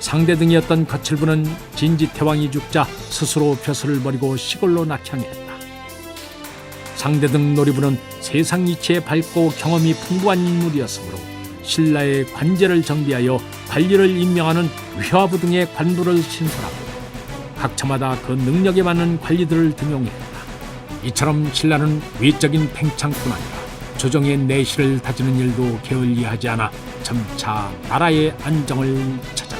상대등이었던 거칠부는 진지태왕이 죽자 스스로 벼슬을 버리고 시골로 낙향했다. 상대등 놀이부는 세상 이치에 밝고 경험이 풍부한 인물이었으므로 신라의 관제를 정비하여 관리를 임명하는 위화부 등의 관부를 신설하고 각처마다 그 능력에 맞는 관리들을 등용했다. 이처럼 신라는 외적인 팽창뿐 아니라 조정의 내실을 다지는 일도 게을리하지 않아 점차 나라의 안정을 찾았다.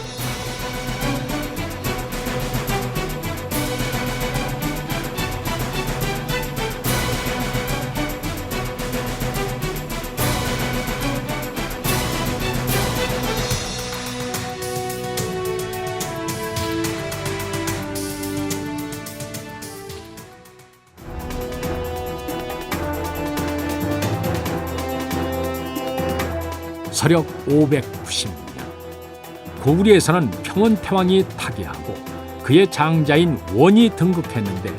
서력 590년 고구려에서는 평원태왕이 타계하고 그의 장자인 원이 등극했는데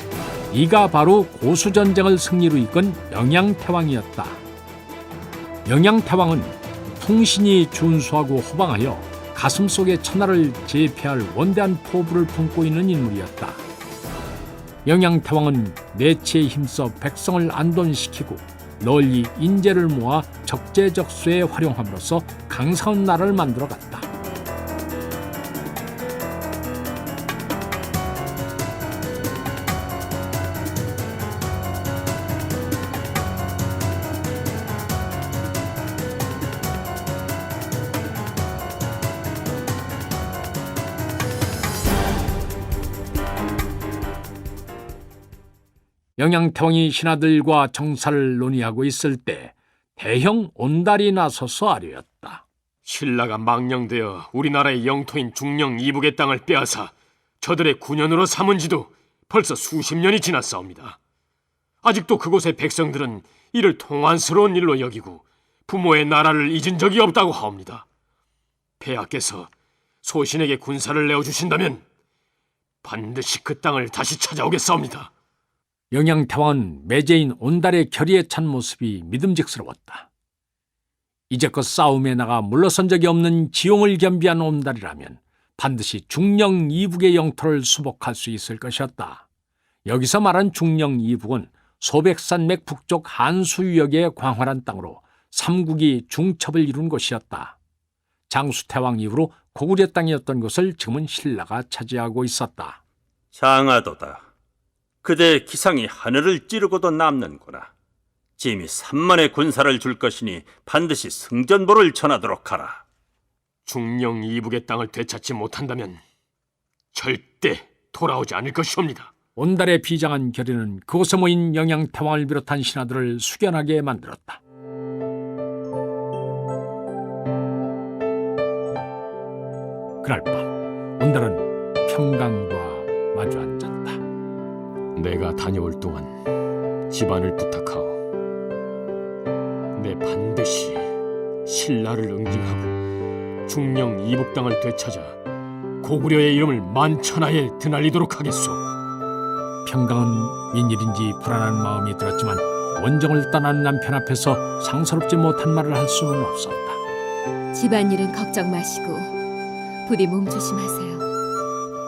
이가 바로 고수전쟁을 승리로 이끈 영양태왕이었다. 영양태왕은 풍신이 준수하고 호방하여 가슴속에 천하를 제패할 원대한 포부를 품고 있는 인물이었다. 영양태왕은 내치에 힘써 백성을 안돈시키고 널리 인재를 모아 적재적소에 활용함으로써 강성한 나라를 만들어갔다. 영양태왕이 신하들과 정사를 논의하고 있을 때 대형 온달이 나서서 아뢰었다. 신라가 망령되어 우리나라의 영토인 중령 이북의 땅을 빼앗아 저들의 군현으로 삼은 지도 벌써 수십 년이 지났사옵니다. 아직도 그곳의 백성들은 이를 통안스러운 일로 여기고 부모의 나라를 잊은 적이 없다고 하옵니다. 폐하께서 소신에게 군사를 내어주신다면 반드시 그 땅을 다시 찾아오겠사옵니다. 영양태왕은 매제인 온달의 결의에 찬 모습이 믿음직스러웠다. 이제껏 싸움에 나가 물러선 적이 없는 지용을 겸비한 온달이라면 반드시 중령 이북의 영토를 수복할 수 있을 것이었다. 여기서 말한 중령 이북은 소백산맥 북쪽 한수유역의 광활한 땅으로 삼국이 중첩을 이룬 곳이었다. 장수태왕 이후로 고구려 땅이었던 것을 지금은 신라가 차지하고 있었다. 장하도다. 그대의 기상이 하늘을 찌르고도 남는구나. 짐이 3만의 군사를 줄 것이니 반드시 승전보를 전하도록 하라. 중령 이북의 땅을 되찾지 못한다면 절대 돌아오지 않을 것이옵니다. 온달의 비장한 결의는 그곳에 모인 영양태왕을 비롯한 신하들을 숙연하게 만들었다. 그날 밤 온달은 평강과 마주 앉았다. 내가 다녀올 동안 집안을 부탁하오. 내 반드시 신라를 응징하고 중령 이북 땅을 되찾아 고구려의 이름을 만천하에 드날리도록 하겠소. 평강은 웬일인지 불안한 마음이 들었지만 원정을 떠난 남편 앞에서 상스럽지 못한 말을 할 수는 없었다. 집안일은 걱정 마시고 부디 몸 조심하세요.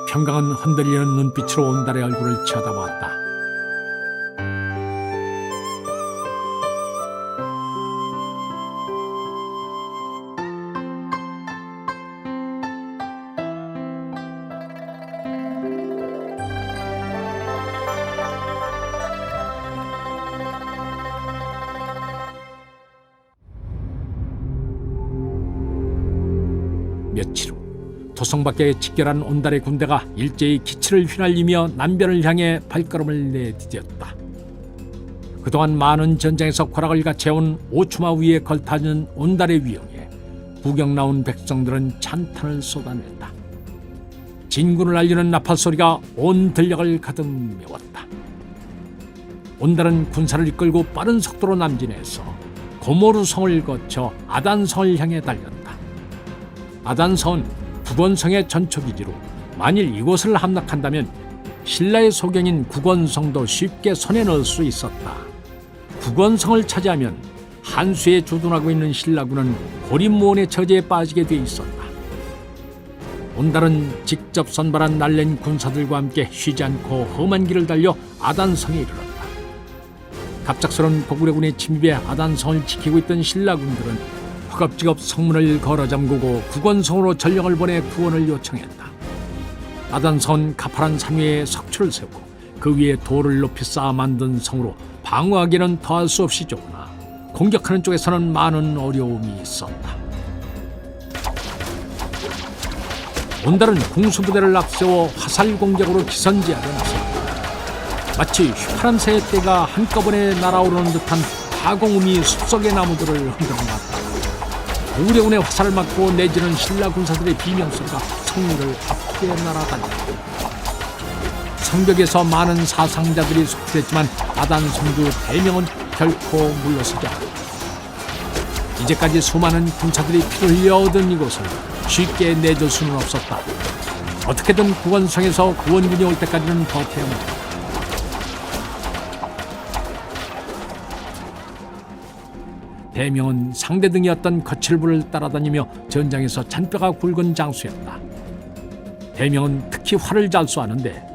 평강은 흔들리는 눈빛으로 온달의 얼굴을 쳐다보았다. 며칠 후 도성 밖에 직결한 온달의 군대가 일제히 기치를 휘날리며 남변을 향해 발걸음을 내디뎠다. 그동안 많은 전장에서 쾌락을 갖춰온 오추마 위에 걸타는 온달의 위용에 구경 나온 백성들은 찬탄을 쏟아냈다. 진군을 알리는 나팔 소리가 온 들녘을 가득 메웠다. 온달은 군사를 이끌고 빠른 속도로 남진해서 고모르성을 거쳐 아단성을 향해 달렸다. 아단성은 국원성의 전초기지로 만일 이곳을 함락한다면 신라의 소경인 국원성도 쉽게 손에 넣을 수 있었다. 국원성을 차지하면 한수에 주둔하고 있는 신라군은 고립무원의 처지에 빠지게 돼 있었다. 온달은 직접 선발한 날랜 군사들과 함께 쉬지 않고 험한 길을 달려 아단성에 이르렀다. 갑작스런 고구려군의 침입에 아단성을 지키고 있던 신라군들은 허겁지겁 성문을 걸어 잠그고 국원성으로 전령을 보내 구원을 요청했다. 아단성은 가파른 산 위에 석초를 세우고 그 위에 돌을 높이 쌓아 만든 성으로 방어하기는 더할 수 없이 좁으나 공격하는 쪽에서는 많은 어려움이 있었다. 온달은 공수부대를 앞세워 화살 공격으로 기선제압에 나섰다. 마치 휘파람 새의 떼가 한꺼번에 날아오르는 듯한 화공음이 숲속의 나무들을 흔들어놨다. 고구려군의 화살을 맞고 내지는 신라 군사들의 비명소리가 성문을 아프게 날아다녔다. 성벽에서 많은 사상자들이 속출했지만 아단성주 대명은 결코 물러서지 않았다. 이제까지 수많은 군사들이 피를 흘려 얻은 이곳을 쉽게 내줄 수는 없었다. 어떻게든 국원성에서 구원군이 올 때까지는 버텨야만 했다. 대명은 상대 등이었던 거칠부를 따라다니며 전장에서 잔뼈가 굵은 장수였다. 대명은 특히 활을 잘 쏘았는데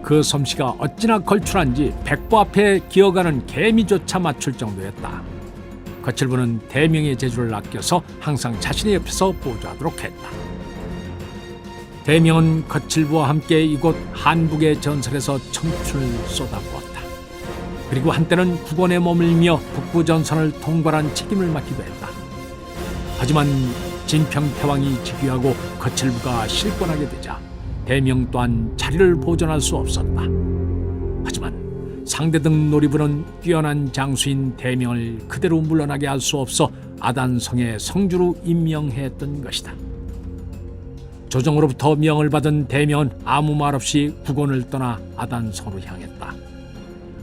그 솜씨가 어찌나 걸출한지 백보 앞에 기어가는 개미조차 맞출 정도였다. 거칠부는 대명의 재주를 아껴서 항상 자신의 옆에서 보조하도록 했다. 대명은 거칠부와 함께 이곳 한북의 전설에서 청춘을 쏟아부었다. 그리고 한때는 국원에 머물며 북부 전선을 통괄한 책임을 맡기도 했다. 하지만 진평태왕이 즉위하고 거칠부가 실권하게 되자 대명 또한 자리를 보존할 수 없었다. 하지만 상대등 놀이부는 뛰어난 장수인 대명을 그대로 물러나게 할 수 없어 아단성의 성주로 임명했던 것이다. 조정으로부터 명을 받은 대명은 아무 말 없이 국원을 떠나 아단성으로 향했다.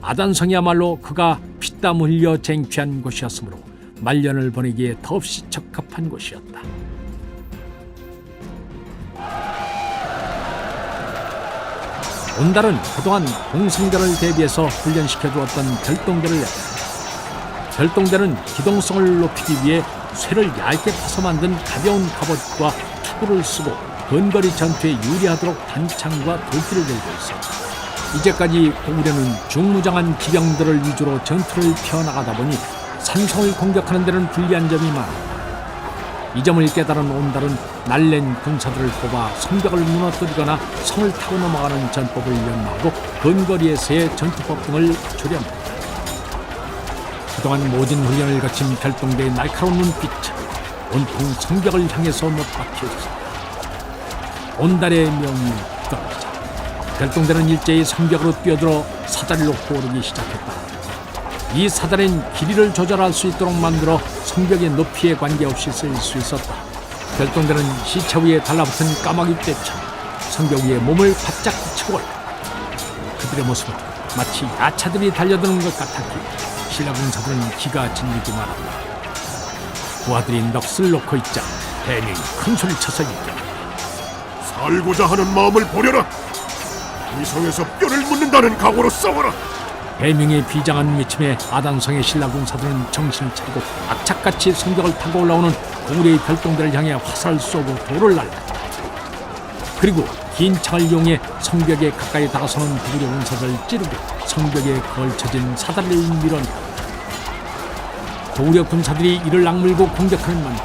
아단성이야말로 그가 피땀 흘려 쟁취한 곳이었으므로 말년을 보내기에 더없이 적합한 곳이었다. 온달은 그동안 공성전을 대비해서 훈련시켜주었던 별동대를 냈다. 별동대는 기동성을 높이기 위해 쇠를 얇게 파서 만든 가벼운 갑옷과 투구를 쓰고 근거리 전투에 유리하도록 단창과 도끼를 들고 있었다. 이제까지 고구려는 중무장한 기병들을 위주로 전투를 펴나가다 보니 산성을 공격하는 데는 불리한 점이 많았다. 이 점을 깨달은 온달은 날랜 군사들을 뽑아 성벽을 무너뜨리거나 성을 타고 넘어가는 전법을 연마하고 근거리에서의 전투법 등을 조련했다. 그동안 모진 훈련을 거친 별동대의 날카로운 눈빛은 온통 성벽을 향해서 못 박혀 있었다. 온달의 명이 떨어지자 별동대는 일제히 성벽으로 뛰어들어 사다리를 놓고 오르기 시작했다. 이 사다리는 길이를 조절할 수 있도록 만들어 성벽의 높이에 관계없이 쓸 수 있었다. 별동대는 시차 위에 달라붙은 까마귀 떼처럼 성벽 위에 몸을 바짝 붙이고 올랐다. 그들의 모습은 마치 야차들이 달려드는 것 같았기에 신라 군사들은 기가 질리고 말았다. 부하들이 넋을 놓고 있자 대명이 큰 소리를 쳐서 이끌었다. 살고자 하는 마음을 보려라. 이 성에서 뼈를 묻는다는 각오로 싸워라. 대명의 비장한 외침에 아단성의 신라 군사들은 정신을 차리고 악착같이 성벽을 타고 올라오는 고구려의 별동대를 향해 화살을 쏘고 돌을 날렸다. 그리고 긴 창을 이용해 성벽에 가까이 다가서는 고구려 군사들을 찌르고 성벽에 걸쳐진 사다리를 밀어냈다. 고구려 군사들이 이를 악물고 공격하는 만큼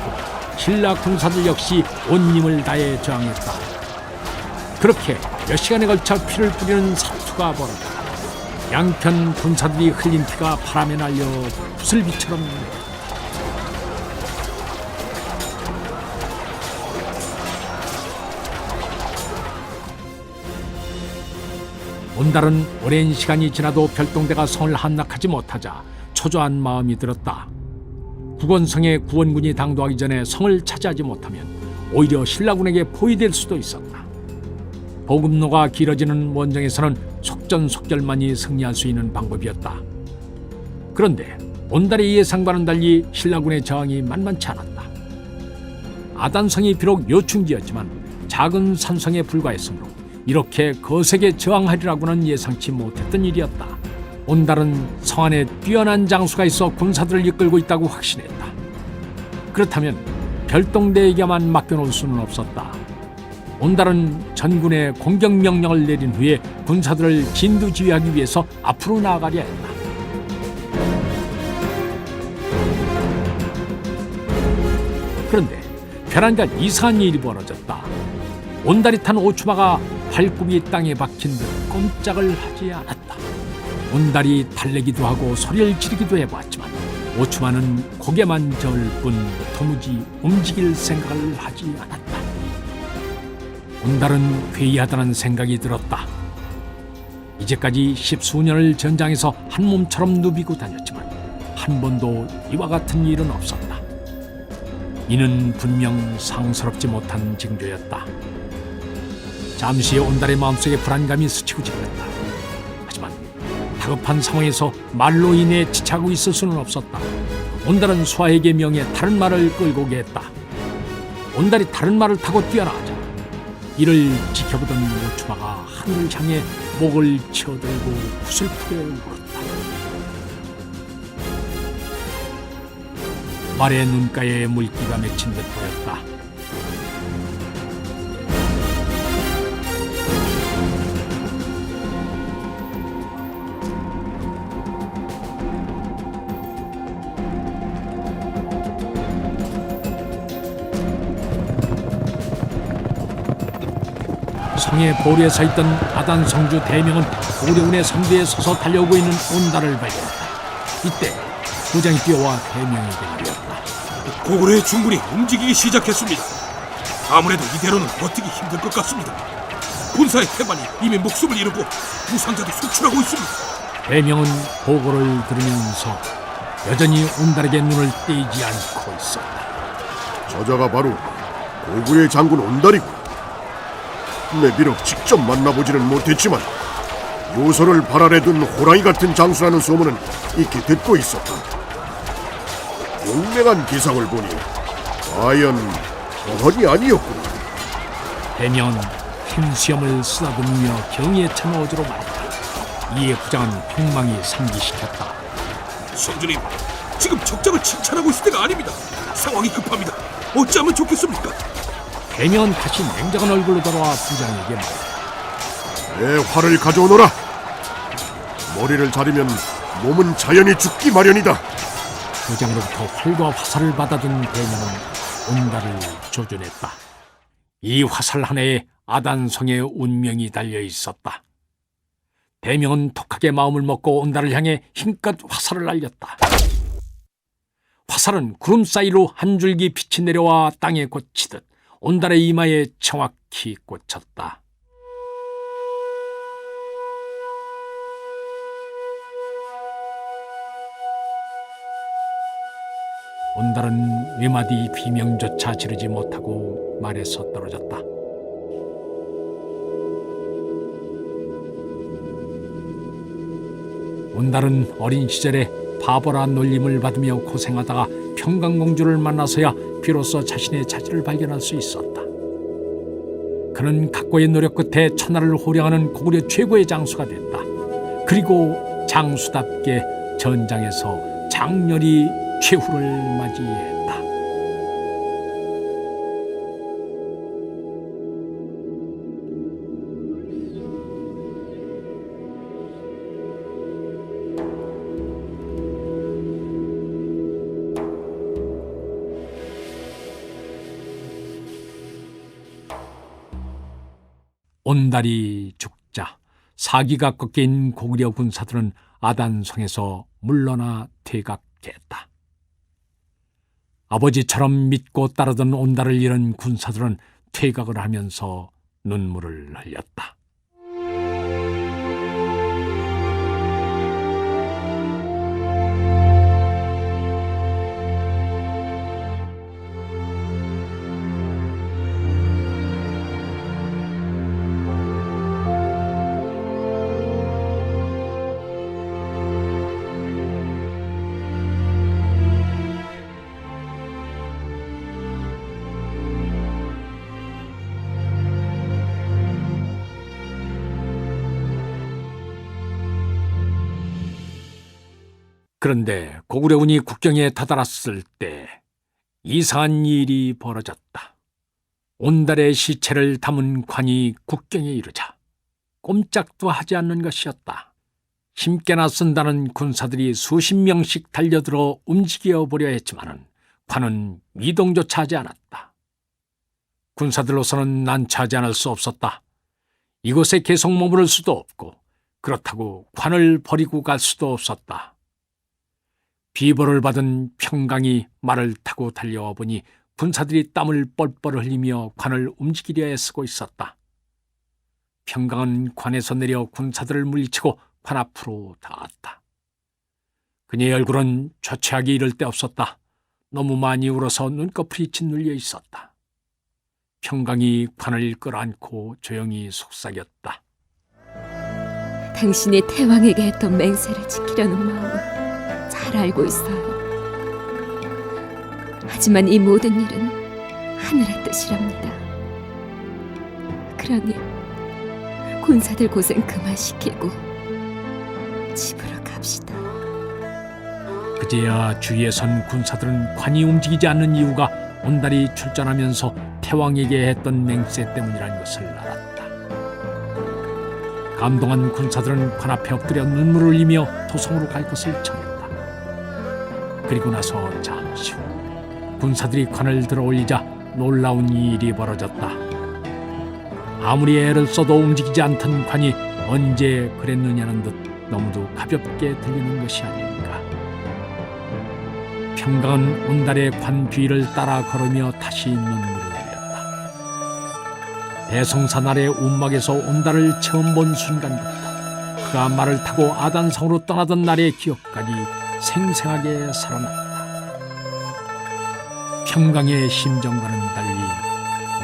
신라 군사들 역시 온 힘을 다해 저항했다. 그렇게 몇 시간에 걸쳐 피를 뿌리는 사투가 벌어졌다. 양편 군사들이 흘린 피가 바람에 날려 부슬비처럼 내렸다. 온달은 오랜 시간이 지나도 별동대가 성을 함락하지 못하자 초조한 마음이 들었다. 국원성의 구원군이 당도하기 전에 성을 차지하지 못하면 오히려 신라군에게 포위될 수도 있었다. 보급로가 길어지는 원정에서는 속전속결만이 승리할 수 있는 방법이었다. 그런데 온달의 예상과는 달리 신라군의 저항이 만만치 않았다. 아단성이 비록 요충지였지만 작은 산성에 불과했으므로 이렇게 거세게 저항하리라고는 예상치 못했던 일이었다. 온달은 성 안에 뛰어난 장수가 있어 군사들을 이끌고 있다고 확신했다. 그렇다면 별동대에게만 맡겨놓을 수는 없었다. 온달은 전군에 공격 명령을 내린 후에 군사들을 진두지휘하기 위해서 앞으로 나아가려 했다. 그런데 별한간 이상한 일이 벌어졌다. 온달이 탄 오추마가 발굽이 땅에 박힌 듯 꼼짝을 하지 않았다. 온달이 달래기도 하고 소리를 지르기도 해보았지만 오추마는 고개만 저을 뿐 도무지 움직일 생각을 하지 않았다. 온달은 괴이하다는 생각이 들었다. 이제까지 십수년을 전장에서 한 몸처럼 누비고 다녔지만 한 번도 이와 같은 일은 없었다. 이는 분명 상스럽지 못한 징조였다. 잠시 온달의 마음속에 불안감이 스치고 지났다. 하지만 다급한 상황에서 말로 인해 지체하고 있을 수는 없었다. 온달은 수하에게 명해 다른 말을 끌고 오게 했다. 온달이 다른 말을 타고 뛰어나가자 이를 지켜보던 오추마가 하늘을 향해 목을 치어들고 구슬프게 울었다. 말의 눈가에 물기가 맺힌 듯 보였다. 성의 보루에 서 있던 아단성주 대명은 고려군의 선두에 서서 달려오고 있는 온달을 발견했다. 이때 부장이 뛰어와 대명에게 이르렀다. 고구려의 중군이 움직이기 시작했습니다. 아무래도 이대로는 버티기 힘들 것 같습니다. 군사의 태반이 이미 목숨을 잃고 부상자도 속출하고 있습니다. 대명은 보고를 들으면서 여전히 온달에게 눈을 떼지 않고 있었다. 저자가 바로 고구려의 장군 온달이고, 내 비록 직접 만나보지는 못했지만 요소를 발 아래 둔 호랑이 같은 장수라는 소문은 익히 듣고 있었다. 용맹한 기상을 보니 과연 허언이 아니었구나. 대명은 힘수염을 쓰다듬으며 경의에 찬 어조로 말했다. 이에 부장은 폭망이 상기시켰다. 성주님, 지금 적장을 칭찬하고 있을 때가 아닙니다. 상황이 급합니다. 어찌하면 좋겠습니까? 대명은 다시 냉정한 얼굴로 돌아와 부장에게 말했다. 내 활을 가져오너라. 머리를 자르면 몸은 자연히 죽기 마련이다. 부장으로부터 활과 화살을 받아든 대명은 온달을 조준했다. 이 화살 하나에 아단성의 운명이 달려 있었다. 대명은 독하게 마음을 먹고 온달을 향해 힘껏 화살을 날렸다. 화살은 구름 사이로 한 줄기 빛이 내려와 땅에 꽂히듯 온달의 이마에 정확히 꽂혔다. 온달은 몇 마디 비명조차 지르지 못하고 말에서 떨어졌다. 온달은 어린 시절에 바보란 놀림을 받으며 고생하다가 평강공주를 만나서야 비로소 자신의 자질을 발견할 수 있었다. 그는 각고의 노력 끝에 천하를 호령하는 고구려 최고의 장수가 됐다. 그리고 장수답게 전장에서 장렬히 최후를 맞이했다. 온달이 죽자 사기가 꺾인 고구려 군사들은 아단성에서 물러나 퇴각했다. 아버지처럼 믿고 따르던 온달을 잃은 군사들은 퇴각을 하면서 눈물을 흘렸다. 그런데 고구려군이 국경에 다다랐을 때 이상한 일이 벌어졌다. 온달의 시체를 담은 관이 국경에 이르자 꼼짝도 하지 않는 것이었다. 힘께나 쓴다는 군사들이 수십 명씩 달려들어 움직여 보려 했지만 관은 미동조차 하지 않았다. 군사들로서는 난처하지 않을 수 없었다. 이곳에 계속 머무를 수도 없고 그렇다고 관을 버리고 갈 수도 없었다. 비보를 받은 평강이 말을 타고 달려와 보니 군사들이 땀을 뻘뻘 흘리며 관을 움직이려 애쓰고 있었다. 평강은 관에서 내려 군사들을 물리치고 관 앞으로 닿았다. 그녀의 얼굴은 초췌하기 이를 데 없었다. 너무 많이 울어서 눈꺼풀이 짓눌려 있었다. 평강이 관을 끌어안고 조용히 속삭였다. 당신이 태왕에게 했던 맹세를 지키려는 마음은 잘 알고 있어요. 하지만 이 모든 일은 하늘의 뜻이랍니다. 그러니 군사들 고생 그만 시키고 집으로 갑시다. 그제야 주위에 선 군사들은 관이 움직이지 않는 이유가 온달이 출전하면서 태왕에게 했던 맹세 때문이라는 것을 알았다. 감동한 군사들은 관 앞에 엎드려 눈물을 흘리며 도성으로 갈 것을 청했다. 그리고 나서 잠시 후 군사들이 관을 들어 올리자 놀라운 일이 벌어졌다. 아무리 애를 써도 움직이지 않던 관이 언제 그랬느냐는 듯 너무도 가볍게 들리는 것이 아닌가. 평강은 온달의 관 뒤를 따라 걸으며 다시 눈물을 흘렸다. 대성산 아래 움막에서 온달을 처음 본 순간부터 그가 말을 타고 아단성으로 떠나던 날의 기억까지 생생하게 살아났다. 평강의 심정과는 달리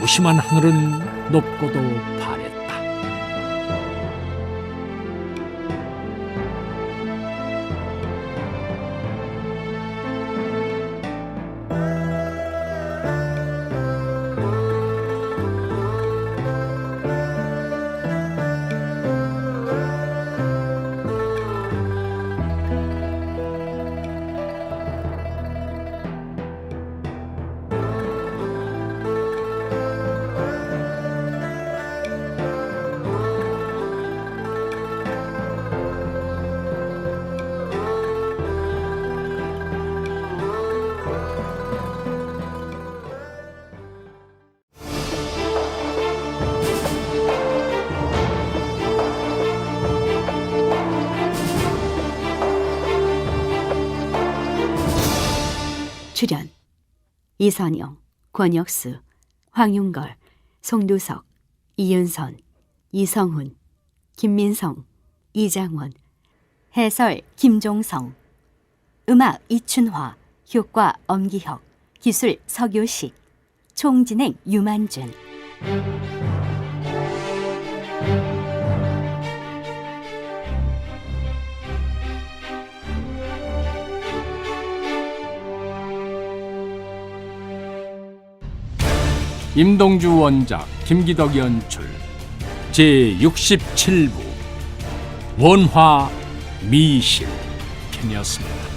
무심한 하늘은 높고도 파랬다. 출연 이선영, 권혁수, 황윤걸, 송두석, 이윤선, 이성훈, 김민성, 이장원. 해설 김종성. 음악 이춘화, 효과 엄기혁, 기술 서교식. 총진행 유만준. 임동주 원작, 김기덕 연출, 제67부 원화 미실 편이었습니다.